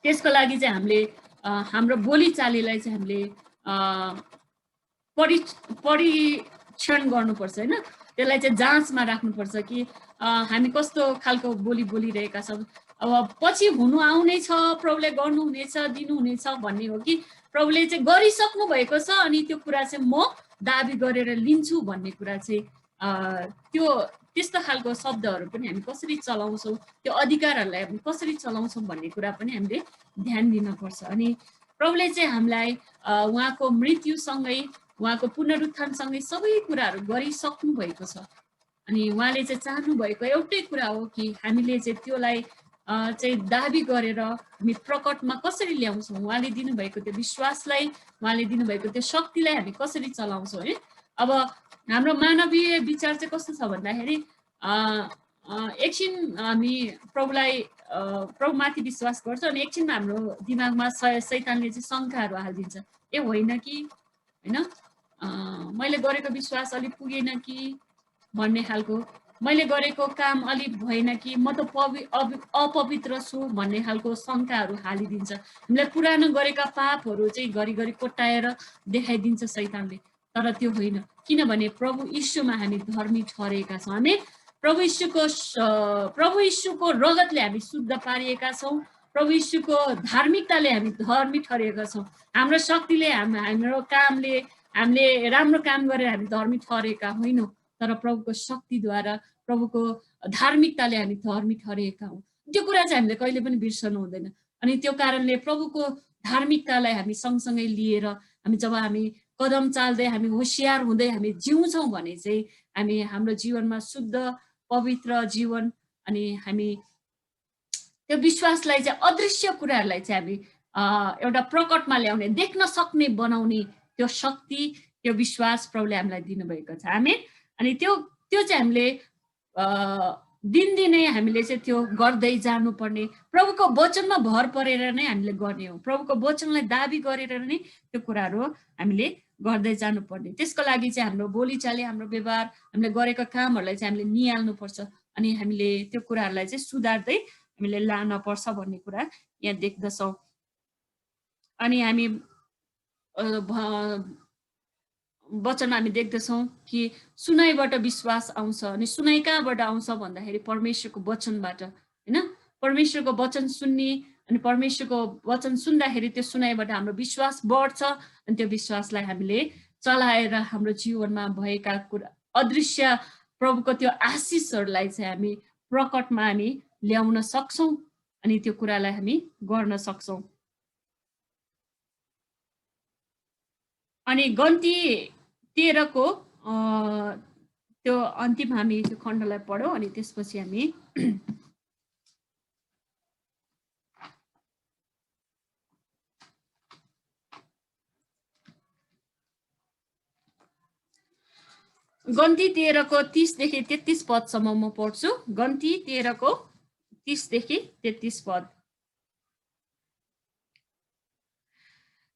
त्यसको लागि चाहिँ हामीले हाम्रो बोलीचालीलाई चाहिँ हामीले परीक्षण गर्नुपर्छ होइन, त्यसलाई चाहिँ जाँचमा राख्नुपर्छ कि हामी कस्तो खालको बोलिरहेका छौँ। अब पछि हुनु आउने छ, प्रभुले गर्नुहुनेछ, दिनुहुनेछ भन्ने हो कि प्रभुले चाहिँ गरिसक्नु भएको छ अनि त्यो कुरा चाहिँ म दाबी गरेर लिन्छु भन्ने कुरा चाहिँ त्यस्तो खालको शब्दहरू पनि हामी कसरी चलाउँछौँ, त्यो अधिकारहरूलाई हामी कसरी चलाउँछौँ भन्ने कुरा पनि हामीले ध्यान दिनुपर्छ। अनि प्रभुले चाहिँ हामीलाई उहाँको मृत्युसँगै उहाँको पुनरुत्थानसँगै सबै कुराहरू गरिसक्नु भएको छ। अनि उहाँले चाहिँ चाहनुभएको एउटै कुरा हो कि हामीले चाहिँ त्यसलाई चाहिँ दाबी गरेर हामी प्रकटमा कसरी ल्याउँछौँ, उहाँले दिनुभएको त्यो विश्वासलाई, उहाँले दिनुभएको त्यो शक्तिलाई हामी कसरी चलाउँछौँ है। अब हाम्रो मानवीय विचार चाहिँ कस्तो छ भन्दाखेरि एकछिन हामी प्रभुमाथि विश्वास गर्छ अनि एकछिनमा हाम्रो दिमागमा शैतानले चाहिँ शङ्काहरू हालिदिन्छ, ए होइन कि होइन, मैले गरेको विश्वास अलिक पुगेन कि भन्ने खालको, मैले गरेको काम अलिक भएन कि, म त अपवित्र छु भन्ने खालको शङ्काहरू हालिदिन्छ। हामीलाई पुरानो गरेका पापहरू चाहिँ घरिघरि कोट्याएर देखाइदिन्छ शैतानले, तर त्यो होइन। किनभने प्रभु यीशुमा हामी धर्मी ठहरेका छौँ, हामी प्रभु यीशुको रगतले हामी शुद्ध पारिएका छौँ, प्रभु यीशुको धार्मिकताले हामी धर्मी ठहरेका छौँ। हाम्रो शक्तिले हाम्रो कामले हामीले राम्रो काम गरेर हामी धर्मी ठहरेका होइनौँ, तर प्रभुको शक्तिद्वारा, प्रभुको धार्मिकताले हामी धर्मी ठहरेका हौँ। त्यो कुरा चाहिँ हामीले कहिले पनि बिर्सनु हुँदैन। अनि त्यो कारणले प्रभुको धार्मिकतालाई हामी सँगसँगै लिएर जब हामी कदम चाल्दै हामी होशियार हुँदै हामी जिउँछौँ भने चाहिँ हामी हाम्रो जीवनमा शुद्ध पवित्र जीवन अनि हामी त्यो विश्वासलाई चाहिँ अदृश्य कुराहरूलाई चाहिँ हामी एउटा प्रकटमा ल्याउने देख्न सक्ने बनाउने त्यो शक्ति त्यो विश्वास प्रभुले हामीलाई दिनुभएको छ। आमेन। अनि त्यो चाहिँ हामीले दिनदिनै हामीले चाहिँ त्यो गर्दै जानुपर्ने, प्रभुको वचनमा भर परेर नै हामीले गर्ने हो। प्रभुको वचनलाई दाबी गरेर नै त्यो कुराहरू हामीले गर्दै जानुपर्ने। त्यसको लागि चाहिँ हाम्रो बोलीचाली, हाम्रो व्यवहार, हामीले गरेका कामहरूलाई चाहिँ हामीले निहाल्नुपर्छ अनि हामीले त्यो कुराहरूलाई चाहिँ सुधार्दै हामीले लान पर्छ भन्ने कुरा यहाँ देख्दछौँ। अनि हामी वचनमा हामी देख्दछौँ कि सुनाइबाट विश्वास आउँछ। अनि सुनाइ कहाँबाट आउँछ भन्दाखेरि परमेश्वरको वचनबाट, होइन? परमेश्वरको वचन सुन्ने अनि परमेश्वरको वचन सुन्दाखेरि त्यो सुनाइबाट हाम्रो विश्वास बढ्छ अनि त्यो विश्वासलाई हामीले चलाएर हाम्रो जीवनमा भएका कुरा अदृश्य प्रभुको त्यो आशिषहरूलाई चाहिँ हामी प्रकटमा हामी ल्याउन सक्छौँ अनि त्यो कुरालाई हामी गर्न सक्छौँ। अनि गन्ती 13 को त्यो अन्तिम हामी त्यो खण्डलाई पढौँ अनि त्यसपछि हामी गन्ती 13 को 30 देखि 33 पदसम्म म पढ्छु। गन्ती 13 को 30 देखि 33 पद।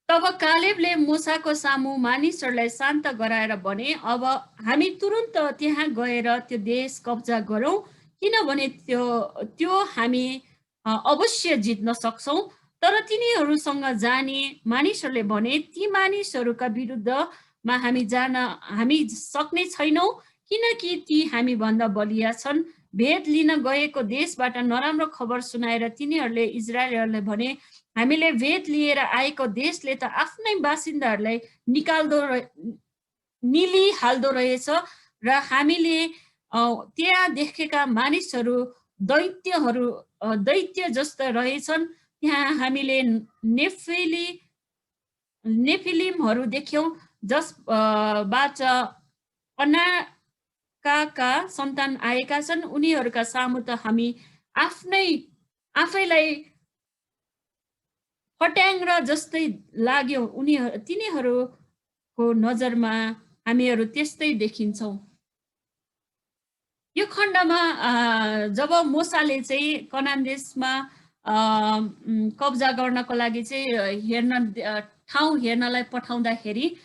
तब कालेबले मूसाको सामु मानिसहरूलाई शान्त गराएर भने, अब हामी तुरुन्त त्यहाँ गएर त्यो देश कब्जा गरौँ, किनभने त्यो हामी अवश्य जित्न सक्छौँ। तर तिनीहरूसँग जाने मानिसहरूले भने, ती मानिसहरूका विरुद्धमा हामी सक्ने छैनौँ, किनकि ती हामी भन्दा बलिया छन्। भेद लिन गएको देशबाट नराम्रो खबर सुनाएर तिनीहरूले इजरायलीहरूलाई भने, हामीले भेद लिएर आएको देशले त आफ्नै बासिन्दाहरूलाई निलिहाल्दो रहेछ र हामीले त्यहाँ देखेका मानिसहरू दैत्य जस्ता रहेछन्। त्यहाँ हामीले नेफिलिमहरू देख्यौँ जसबाट अनाकाका सन्तान आएका छन्। उनीहरूका सामु त हामी आफैलाई फट्याङ्ग्रा जस्तै लाग्यो। तिनीहरूको नजरमा हामीहरू त्यस्तै देखिन्छौँ। यो खण्डमा जब मूसाले चाहिँ कनान देशमा कब्जा गर्नको लागि चाहिँ ठाउँ हेर्नलाई पठाउँदाखेरि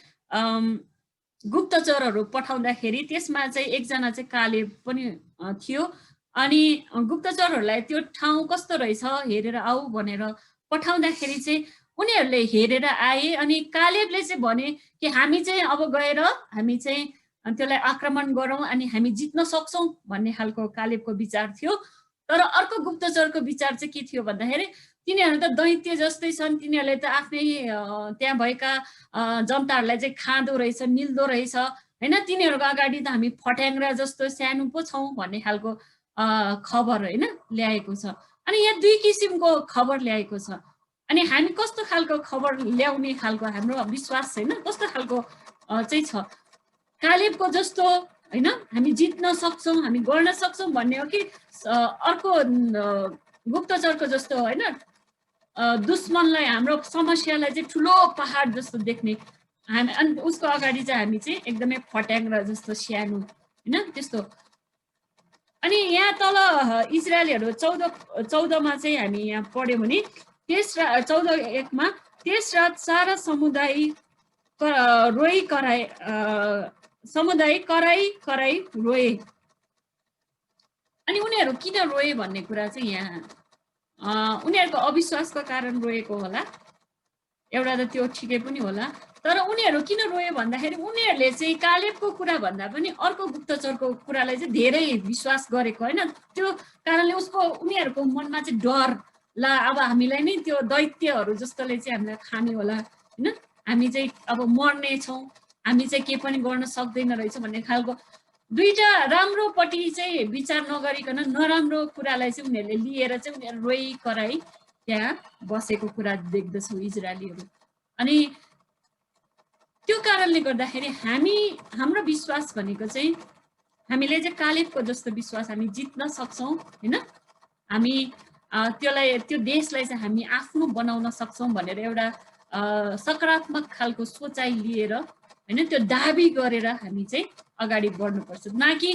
गुप्तचरहरू पठाउँदाखेरि त्यसमा चाहिँ एकजना चाहिँ कालेब पनि थियो। अनि गुप्तचरहरूलाई त्यो ठाउँ कस्तो रहेछ हेरेर आऊ भनेर पठाउँदाखेरि चाहिँ उनीहरूले हेरेर आए। अनि कालेबले चाहिँ भने कि हामी चाहिँ अब गएर हामी चाहिँ त्यसलाई आक्रमण गरौँ अनि हामी जित्न सक्छौँ भन्ने खालको कालेबको विचार थियो। तर अर्को गुप्तचरको विचार चाहिँ के थियो भन्दाखेरि तिनीहरू त दैत्य जस्तै छन्, तिनीहरूले त आफ्नै त्यहाँ भएका जनताहरूलाई चाहिँ खाँदो रहेछ, निल्दो रहेछ, होइन? तिनीहरूको अगाडि त हामी फट्याङ्ग्रा जस्तो सानो पो छौँ भन्ने खालको खबर, होइन, ल्याएको छ। अनि यहाँ दुई किसिमको खबर ल्याएको छ। अनि हामी कस्तो खालको खबर ल्याउने खालको हाम्रो विश्वास छैन, कस्तो खालको चाहिँ छ? कालेबको जस्तो, होइन, हामी जित्न सक्छौँ, हामी गर्न सक्छौँ भन्ने हो कि अर्को गुप्तचरको जस्तो, होइन, दुश्मनलाई हाम्रो समस्यालाई चाहिँ ठुलो पहाड जस्तो देख्ने, अनि उसको अगाडि चाहिँ हामी चाहिँ एकदमै फट्याङ्ग्रा जस्तो सानो, होइन, त्यस्तो। अनि यहाँ तल इजरायलीहरू 14 चाहिँ हामी यहाँ पढ्यौँ भने 14:1 मा त्यस रात सारा समुदाय कराई रोए। अनि उनीहरू किन रोए भन्ने कुरा चाहिँ यहाँ उनीहरूको अविश्वासको कारण रोएको होला, एउटा त त्यो ठिकै पनि होला। तर उनीहरू किन रोए भन्दाखेरि उनीहरूले चाहिँ कालेबको कुरा भन्दा पनि अर्को गुप्तचरको कुरालाई चाहिँ धेरै विश्वास गरेको, होइन? त्यो कारणले उनीहरूको मनमा चाहिँ डर, ल अब हामीलाई नै त्यो दैत्यहरू जस्तोले चाहिँ हामीलाई खाने होला, होइन, हामी चाहिँ अब मर्ने छौँ, हामी चाहिँ के पनि गर्न सक्दैन रहेछ भन्ने खालको दुईटा राम्रोपट्टि चाहिँ विचार नगरिकन नराम्रो कुरालाई चाहिँ उनीहरूले लिएर चाहिँ उनीहरू रोइ कराई त्यहाँ बसेको कुरा देख्दछौँ इजरायलीहरू। अनि त्यो कारणले गर्दाखेरि हाम्रो विश्वास भनेको चाहिँ हामीले चाहिँ कालेबको जस्तो विश्वास हामी जित्न सक्छौँ हैन। हामी त्यो देशलाई चाहिँ हामी आफ्नो बनाउन सक्छौँ भनेर एउटा सकारात्मक खालको सोचाइ लिएर हैन त्यो दाबी गरेर हामी चाहिँ अगाडि बढ्नुपर्छ, न कि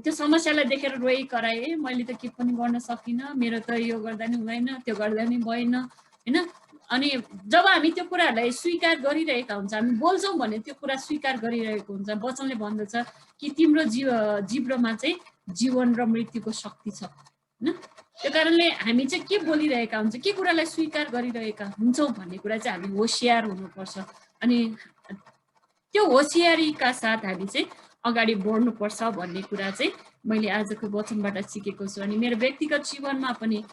त्यो समस्यालाई देखेर रोइ कराए मैले त के पनि गर्न सकिनँ, मेरो त यो गर्दा नि हुँदैन, त्यो गर्दा नि भएन हैन। अनि जब हामी त्यो कुराहरूलाई स्वीकार गरिरहेका हुन्छ, हामी बोल्छौँ भने त्यो कुरा स्वीकार गरिरहेको हुन्छ। वचनले भन्दछ कि तिम्रो जिब्रोमा चाहिँ जीवन र मृत्युको शक्ति छ हैन। त्यो कारणले हामी चाहिँ के बोलिरहेका हुन्छ, के कुरालाई स्वीकार गरिरहेका हुन्छौँ भन्ने कुरा चाहिँ हामी होसियार हुनुपर्छ। अनि त्यो होसियारीका साथ हामी चाहिँ अगाडि बढ्नुपर्छ भन्ने कुरा चाहिँ मैले आजको वचनबाट सिकेको छु। अनि मेरो व्यक्तिगत जीवनमा पनि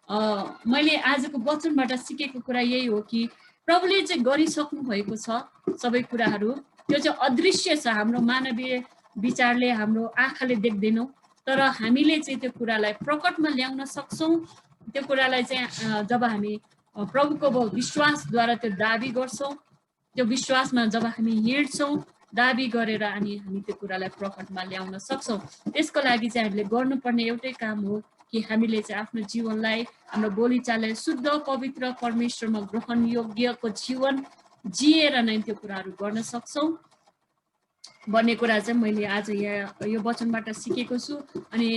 मैले आजको वचनबाट सिकेको कुरा यही हो कि प्रभुले चाहिँ गरिसक्नु भएको छ सबै कुराहरू। त्यो चाहिँ अदृश्य छ, हाम्रो मानवीय विचारले हाम्रो आँखाले देख्दैनौँ, तर हामीले चाहिँ त्यो कुरालाई प्रकटमा ल्याउन सक्छौँ। त्यो कुरालाई चाहिँ जब हामी प्रभुको विश्वासद्वारा त्यो दाबी गर्छौँ, त्यो विश्वासमा जब हामी हिँड्छौँ दाबी गरेर अनि हामी त्यो कुरालाई प्रकटमा ल्याउन सक्छौँ। त्यसको लागि चाहिँ हामीले गर्नुपर्ने एउटै काम हो कि हामीले चाहिँ आफ्नो जीवनलाई, हाम्रो बोलीचाललाई शुद्ध पवित्र परमेश्वरमा ग्रहण योग्यको जीवन जिएर नै त्यो कुराहरू गर्न सक्छौँ भन्ने कुरा चाहिँ मैले आज यहाँ यो वचनबाट सिकेको छु। अनि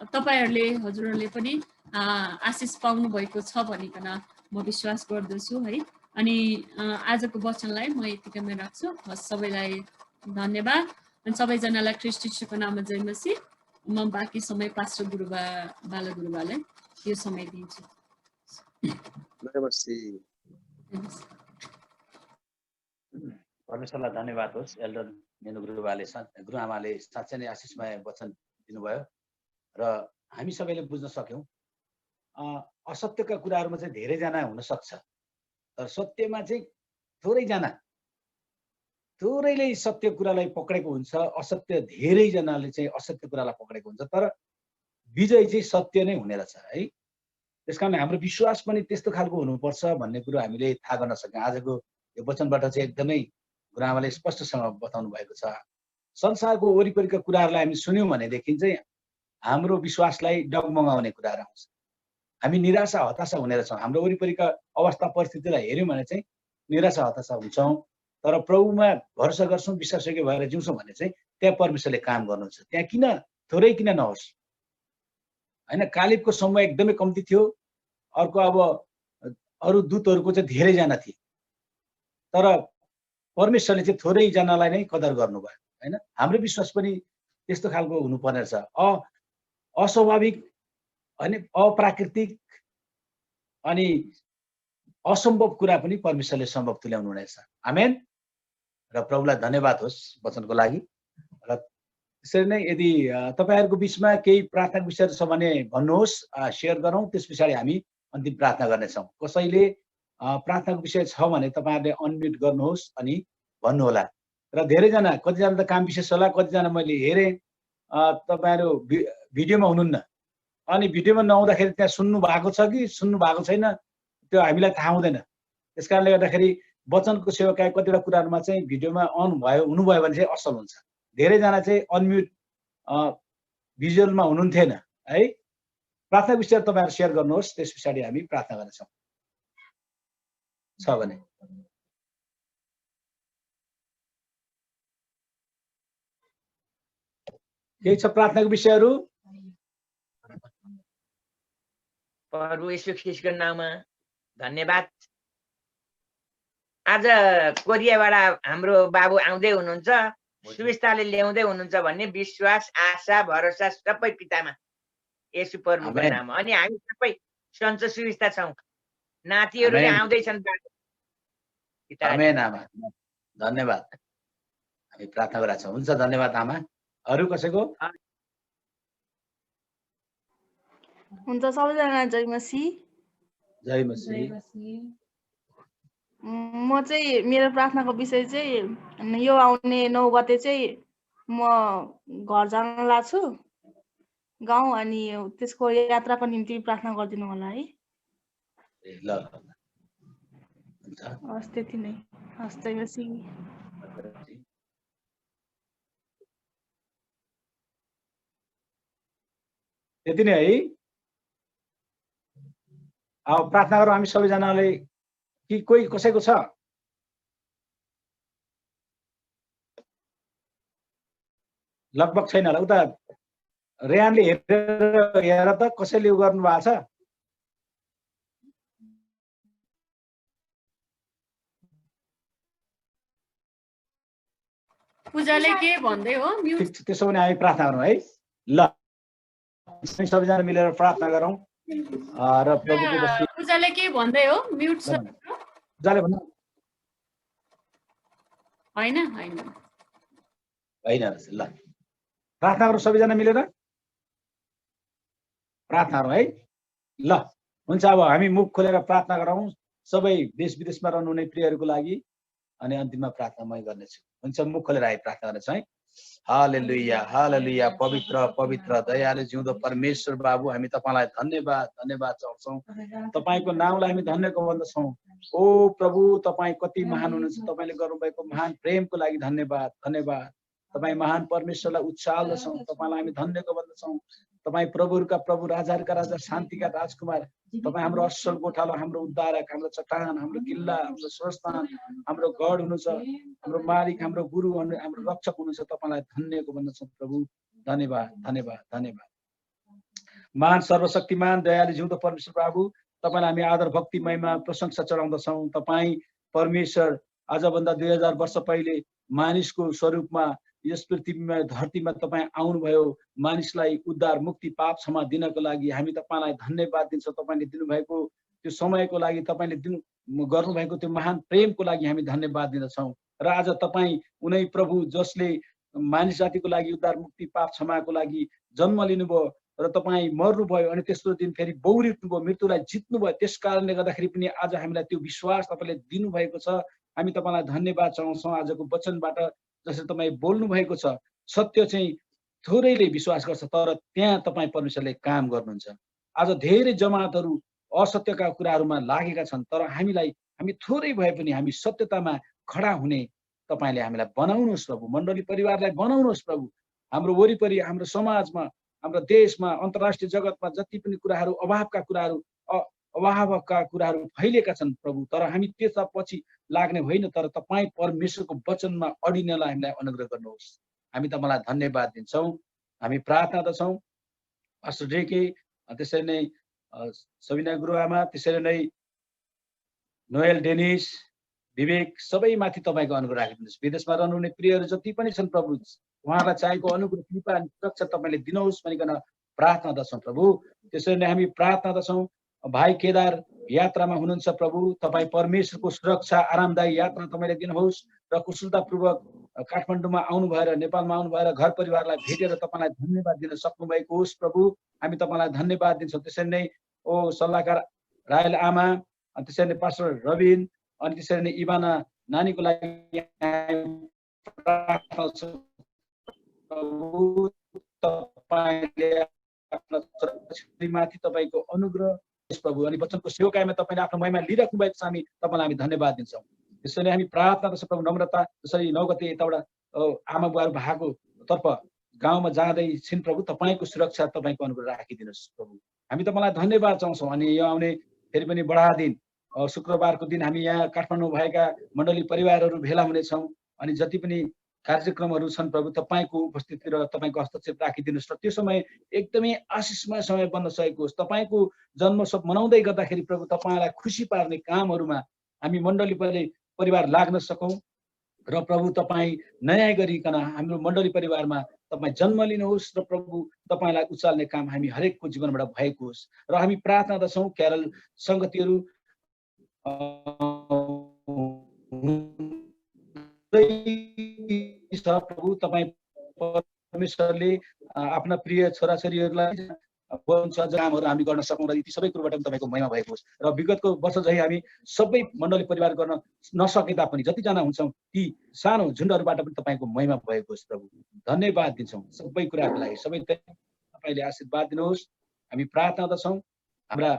तपाईँहरूले हजुरहरूले पनि आशिष पाउनु भएको छ भनिकन म विश्वास गर्दछु है। अनि आजको वचनलाई म यतिकैमा राख्छु। सबैलाई धन्यवाद। अनि सबैजनालाई ख्रीष्ट यीशुको नाममा जय मसीह। म बाँकी समय पास्टर गुरुबा बाला गुरुबालाई यो समय दिन्छु। परमेश्वरलाई धन्यवाद होस्। एल्डर मेनु गुरुआमाले साँच्चै नै आशिषमय वचन दिनुभयो र हामी सबैले बुझ्न सक्यौँ असत्यका कुराहरूमा चाहिँ धेरैजना हुनसक्छ, तर सत्यमा चाहिँ थोरैले सत्य कुरालाई पक्रेको हुन्छ, असत्य धेरैजनाले चाहिँ असत्य कुरालाई पक्रेको हुन्छ, तर विजय चाहिँ सत्य नै हुने रहेछ है। त्यसकारण हाम्रो विश्वास पनि त्यस्तो खालको हुनुपर्छ भन्ने कुरो हामीले थाहा गर्न सक्यौँ। आजको यो वचनबाट चाहिँ एकदमै गुरुआमाले स्पष्टसँग बताउनु भएको छ। संसारको वरिपरिका कुराहरूलाई हामी सुन्यौँ भनेदेखि चाहिँ हाम्रो विश्वासलाई डगमगाउने कुराहरू आउँछ। हामी निराशा हताशा हुने रहेछौँ। हाम्रो वरिपरिका अवस्था परिस्थितिलाई हेऱ्यौँ भने चाहिँ निराशा हताशा हुन्छौँ, तर प्रभुमा भरोसा गर्छौँ, विश्वासयोग्य भएर जिउँछौँ भने चाहिँ त्यहाँ परमेश्वरले काम गर्नुहुन्छ। त्यहाँ थोरै किन नहोस् होइन। कालेबको समय एकदमै कम्ती थियो, अर्को अब अरू दूतहरूको चाहिँ धेरैजना थिए, तर परमेश्वरले चाहिँ थोरैजनालाई नै कदर गर्नुभयो होइन। हाम्रो विश्वास पनि त्यस्तो खालको हुनुपर्ने रहेछ। अस्वाभाविक होइन, अप्राकृतिक अनि असम्भव कुरा पनि परमेश्वरले सम्भव तुल्याउनु हुनेछ। आमेन। र प्रभुलाई धन्यवाद होस् वचनको लागि। र त्यसरी नै यदि तपाईँहरूको बिचमा केही प्रार्थना विषयहरू छ भने भन्नुहोस्, सेयर गरौँ, त्यस पछाडि हामी अन्तिम प्रार्थना गर्नेछौँ। कसैले प्रार्थनाको विषय छ भने तपाईँहरूले अनम्युट गर्नुहोस् अनि भन्नुहोला। र धेरैजना, कतिजना त काम विशेष होला, कतिजना मैले हेरेँ तपाईँहरू भिडियोमा हुनुहुन्न, अनि भिडियोमा नहुँदाखेरि त्यहाँ सुन्नु भएको छ कि सुन्नु भएको छैन त्यो हामीलाई थाहा हुँदैन। त्यस कारणले गर्दाखेरि वचनको सेवाकाई कतिवटा कुराहरूमा चाहिँ भिडियोमा हुनुभयो भने चाहिँ असल हुन्छ। धेरैजना चाहिँ अनम्युट भिजुअलमा हुनुहुन्थेन है। प्रार्थना विषय तपाईँहरू सेयर गर्नुहोस्, त्यस पछाडि हामी प्रार्थना गर्नेछौँ छ भने। केही छ प्रार्थनाको विषयहरू? प्रभु येशू ख्रीष्टको नाममा धन्यवाद। आज कोरियाबाट हाम्रो बाबु आउँदै हुनुहुन्छ, सुविस्ताले ल्याउँदै हुनुहुन्छ भन्ने विश्वास, आशा, भरोसा सबै पितामा येशू प्रभुको नाममा। अनि हामी सबै सन्चो सुविस्ता छौँ, नातिहरू आउँदैछन्। आमेन आमा, धन्यवाद। हामी प्रार्थना गरेका छौँ। हुन्छ, धन्यवाद आमा। अरू कसैको? हुन्छ, सबैजना जय मसीह। जय मसीह। म चाहिँ मेरो प्रार्थनाको विषय चाहिँ अनि यो आउने 9 गते चाहिँ म घर जान लाग्छु गाउँ, अनि त्यसको यात्राको निम्ति प्रार्थना गरिदिनु होला है। ए ल हुन्छ हस् त्यति नै। हस् जय मसीह। त्यति नै है। अब प्रार्थना गरौँ हामी सबैजनाले, कि कोही कसैको छ? लगभग छैन होला। उता रेहानले हेर त कसैले उ गर्नु भएको छ? पूजाले के भन्दै हो? म्युट। त्यसो भने हामी प्रार्थना गरौँ है। ल सबैजना मिलेर प्रार्थना गरौँ र प्रभुको वचन। पूजाले के भन्दै हो? म्युट छ। पूजाले भन्नु हैन हैन हैन। ल प्रार्थना गरौँ सबैजना मिलेर प्रार्थना गरौँ है। ल हुन्छ। अब हामी मुख खोलेर प्रार्थना गरौँ सबै देश विदेशमा रहनुहुने प्रियहरूको लागि, अनि अन्तिममा प्रार्थना मै गर्नेछु। हुन्छ, मुख खोलेर हामी प्रार्थना गर्नेछौँ है। हालेलुया हालेलुया। पवित्र पवित्र दयालु जिउँदो परमेश्वर बाबु, हामी तपाईलाई धन्यवाद धन्यवाद चाहन्छौँ। तपाईको नामलाई हामी धन्यवाद भन्दछौँ। ओ प्रभु, तपाईँ कति महान हुनुहुन्छ। तपाईले गर्नुभएको महान प्रेमको लागि धन्यवाद धन्यवाद। तपाईँ महान परमेश्वरलाई उचाल्दछौँ। तपाईलाई हामी धन्यवाद भन्दछौँ। तपाईँ प्रभुहरूका प्रभु, राजाहरूका राजा, शान्तिका राजकुमार। तपाईँ हाम्रो असल गोठालो, हाम्रो उद्धारक, हाम्रो चट्टान, हाम्रो किल्ला, हाम्रो स्वस्थान, हाम्रो गढ हुनुहुन्छ, हाम्रो मालिक, हाम्रो गुरु, हाम्रो रक्षक हुनुहुन्छ। तपाईँलाई धन्यवाद भन्दछौँ प्रभु। धन्यवाद धन्यवाद धन्यवाद। महान सर्वशक्तिमान दयालु जिउँदो परमेश्वर बाबु, तपाईँलाई हामी आदर भक्ति महिमा प्रशंसा चढाउँदछौँ। तपाईँ परमेश्वर आजभन्दा 2000 वर्ष पहिले मानिसको स्वरूपमा यस पृथ्वीमा धरतीमा तपाईँ आउनुभयो, मानिसलाई उद्धार मुक्ति पाप क्षमा दिनको लागि। हामी तपाईँलाई धन्यवाद दिन्छौँ। तपाईँले दिनुभएको त्यो समयको लागि, तपाईँले गर्नुभएको त्यो महान प्रेमको लागि हामी धन्यवाद दिँदछौँ। र आज तपाईँ उनै प्रभु जसले मानिस जातिको लागि उद्धार मुक्ति पाप क्षमाको लागि जन्म लिनुभयो र तपाईँ मर्नुभयो, अनि तेस्रो दिन फेरि बौरिउठ्नुभयो, मृत्युलाई जित्नुभयो। त्यस कारणले गर्दाखेरि पनि आज हामीलाई त्यो विश्वास तपाईँले दिनुभएको छ। हामी तपाईँलाई धन्यवाद चाहन्छौँ। आजको वचनबाट जसरी तपाईँ बोल्नु भएको छ, सत्य चाहिँ थोरैले विश्वास गर्छ, तर त्यहाँ तपाईँ परमेश्वरले काम गर्नुहुन्छ। आज धेरै जमातहरू असत्यका कुराहरूमा लागेका छन्, तर हामी थोरै भए पनि हामी सत्यतामा खडा हुने तपाईँले हामीलाई बनाउनुहोस् प्रभु। मण्डली परिवारलाई बनाउनुहोस् प्रभु। हाम्रो वरिपरि, हाम्रो समाजमा, हाम्रो देशमा, अन्तर्राष्ट्रिय जगतमा जति पनि कुराहरू अभावका कुराहरू फैलिएका छन् प्रभु, तर हामी त्यसमा पछि लाग्ने होइन, तर तपाईँ परमेश्वरको वचनमा अडिनलाई हामीलाई अनुग्रह गर्नुहोस्। हामी तपाईँलाई धन्यवाद दिन्छौँ। हामी प्रार्थना गर्छौँ पास्टर जेके, त्यसरी नै सबिना गुरुआमा, त्यसरी नै नोएल डेनिस, विवेक, सबैमाथि तपाईँको अनुग्रह राखिदिनुहोस्। विदेशमा रहनुहुने प्रियहरू जति पनि छन् प्रभु, उहाँलाई चाहिएको अनुग्रह कृपा सुरक्षा तपाईँले दिनुहोस् भनिकन प्रार्थना गर्छौँ प्रभु। त्यसरी नै हामी प्रार्थना गर्छौँ भाइ केदार यात्रामा हुनुहुन्छ प्रभु, तपाईँ परमेश्वरको सुरक्षा आरामदायी यात्रा तपाईँले दिनुहोस् र कुशलतापूर्वक काठमाडौँमा आउनु भएर, नेपालमा आउनु भएर घर परिवारलाई भेटेर तपाईँलाई धन्यवाद दिन सक्नु भएको होस् प्रभु। हामी तपाईँलाई धन्यवाद दिन्छौँ। त्यसरी नै सल्लाहकार रायल आमा, त्यसरी नै पास्टर रविन, अनि त्यसरी नै इभाना नानीको लागि तपाईँले आफ्नो छोरीमाथि तपाईँको अनुग्रह प्रभु, अनि वचनको सेवकाईमा तपाईँले आफ्नो महिमा लिइराख्नु भएको छ। हामी तपाईँलाई हामी धन्यवाद दिन्छौँ। त्यसैले हामी प्रार्थना गर्छौँ प्रभु, नम्रता जसरी 9 गते यताबाट आमा बुवाहरू भएको तर्फ गाउँमा जाँदै छिन् प्रभु, तपाईँको सुरक्षा तपाईँको अनुग्रह राखिदिनुहोस् प्रभु। हामी तपाईँलाई धन्यवाद चाहन्छौँ। अनि यो आउने फेरि पनि बडा दिन शुक्रबारको दिन हामी यहाँ काठमाडौँ भएका मण्डली परिवारहरू भेला हुनेछौँ। अनि जति पनि कार्यक्रमहरू छन् प्रभु, तपाईँको उपस्थिति र तपाईँको हस्तक्षेप राखिदिनुहोस् र त्यो समय एकदमै आशिषमय समय बन्न सकेको होस्। तपाईँको जन्मोत्सव मनाउँदै गर्दाखेरि प्रभु, तपाईँलाई खुसी पार्ने कामहरूमा हामी मण्डली परिवार लाग्न सकौँ र प्रभु तपाईँ नयाँ गरिकन हाम्रो मण्डली परिवारमा तपाईँ जन्म लिनुहोस् र प्रभु तपाईँलाई उचाल्ने काम हामी हरेकको जीवनबाट भएको होस्। र हामी प्रार्थना गर्छौँ क्यारल सङ्गतिहरू प्रभु, तपाईँ परमेश्वरले आफ्ना प्रिय छोराछोरीहरूलाई हुन्छ कामहरू हामी गर्न सकौँ र यी सबै कुरोबाट पनि तपाईँको महिमा भएको होस्। र विगतको वर्ष चाहिँ हामी सबै मण्डली परिवार गर्न नसके तापनि जतिजना हुन्छौँ ती सानो झुन्डहरूबाट पनि तपाईँको महिमा भएको होस् प्रभु। धन्यवाद दिन्छौँ सबै कुराको लागि। सबै तपाईँले आशीर्वाद दिनुहोस्। हामी प्रार्थना गर्दछौँ हाम्रा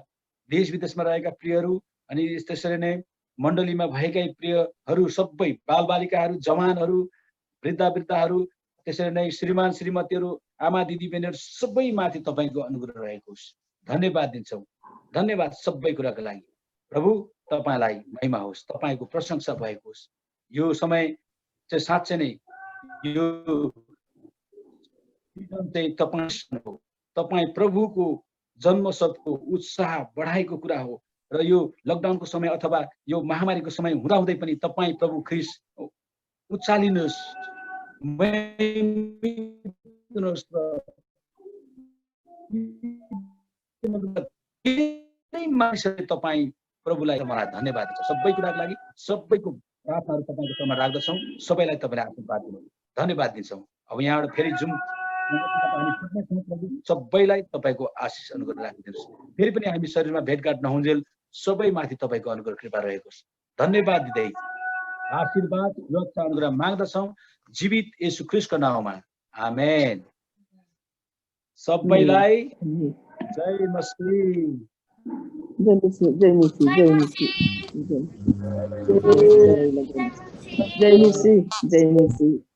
देश विदेशमा रहेका प्रियहरू अनि त्यसरी नै मण्डलीमा भएकै प्रियहरू सबै बालबालिकाहरू जवानहरू वृद्धाहरू त्यसरी नै श्रीमान श्रीमतीहरू आमा दिदी बहिनीहरू सबै माथि तपाईँको अनुग्रह रहेको होस्। धन्यवाद दिन्छौँ। धन्यवाद सबै कुराको लागि प्रभु। तपाईँलाई महिमा होस्, तपाईँको प्रशंसा भएको होस्। यो समय चाहिँ साँच्चै नै यो चाहिँ तपाईँ प्रभुको जन्मोत्सवको उत्साह बढाएको कुरा हो। र यो लकडाउनको समय अथवा यो महामारीको समय हुँदाहुँदै पनि तपाईँ प्रभु ख्रीष्ट उचालिनुहोस्, मानिसहरूले तपाईँ प्रभुलाई मलाई धन्यवाद दिन्छ। सबै कुराको लागि सबैको प्रार्थनाहरू तपाईँको समयमा राख्दछौँ। सबैलाई तपाईँले आशीर्वाद दिनु धन्यवाद दिन्छौँ। अब यहाँबाट फेरि जुम सबैलाई तपाईँको आशिष अनुग्रह राखिदिनुहोस्। फेरि पनि हामी शरीरमा भेटघाट नहुन्जेल सबैमाथि तपाईँको अनुग्रह कृपा रहेको होस्। धन्यवाद दिँदै आशीर्वाद रक्षा अनुग्रह माग्दछौँ जीवित येशू ख्रीष्टको नाममा, आमेन। सबैलाई जय मसीह। जय मसीह, जय मसीह, जय मसीह, जय मसीह, जय मसीह।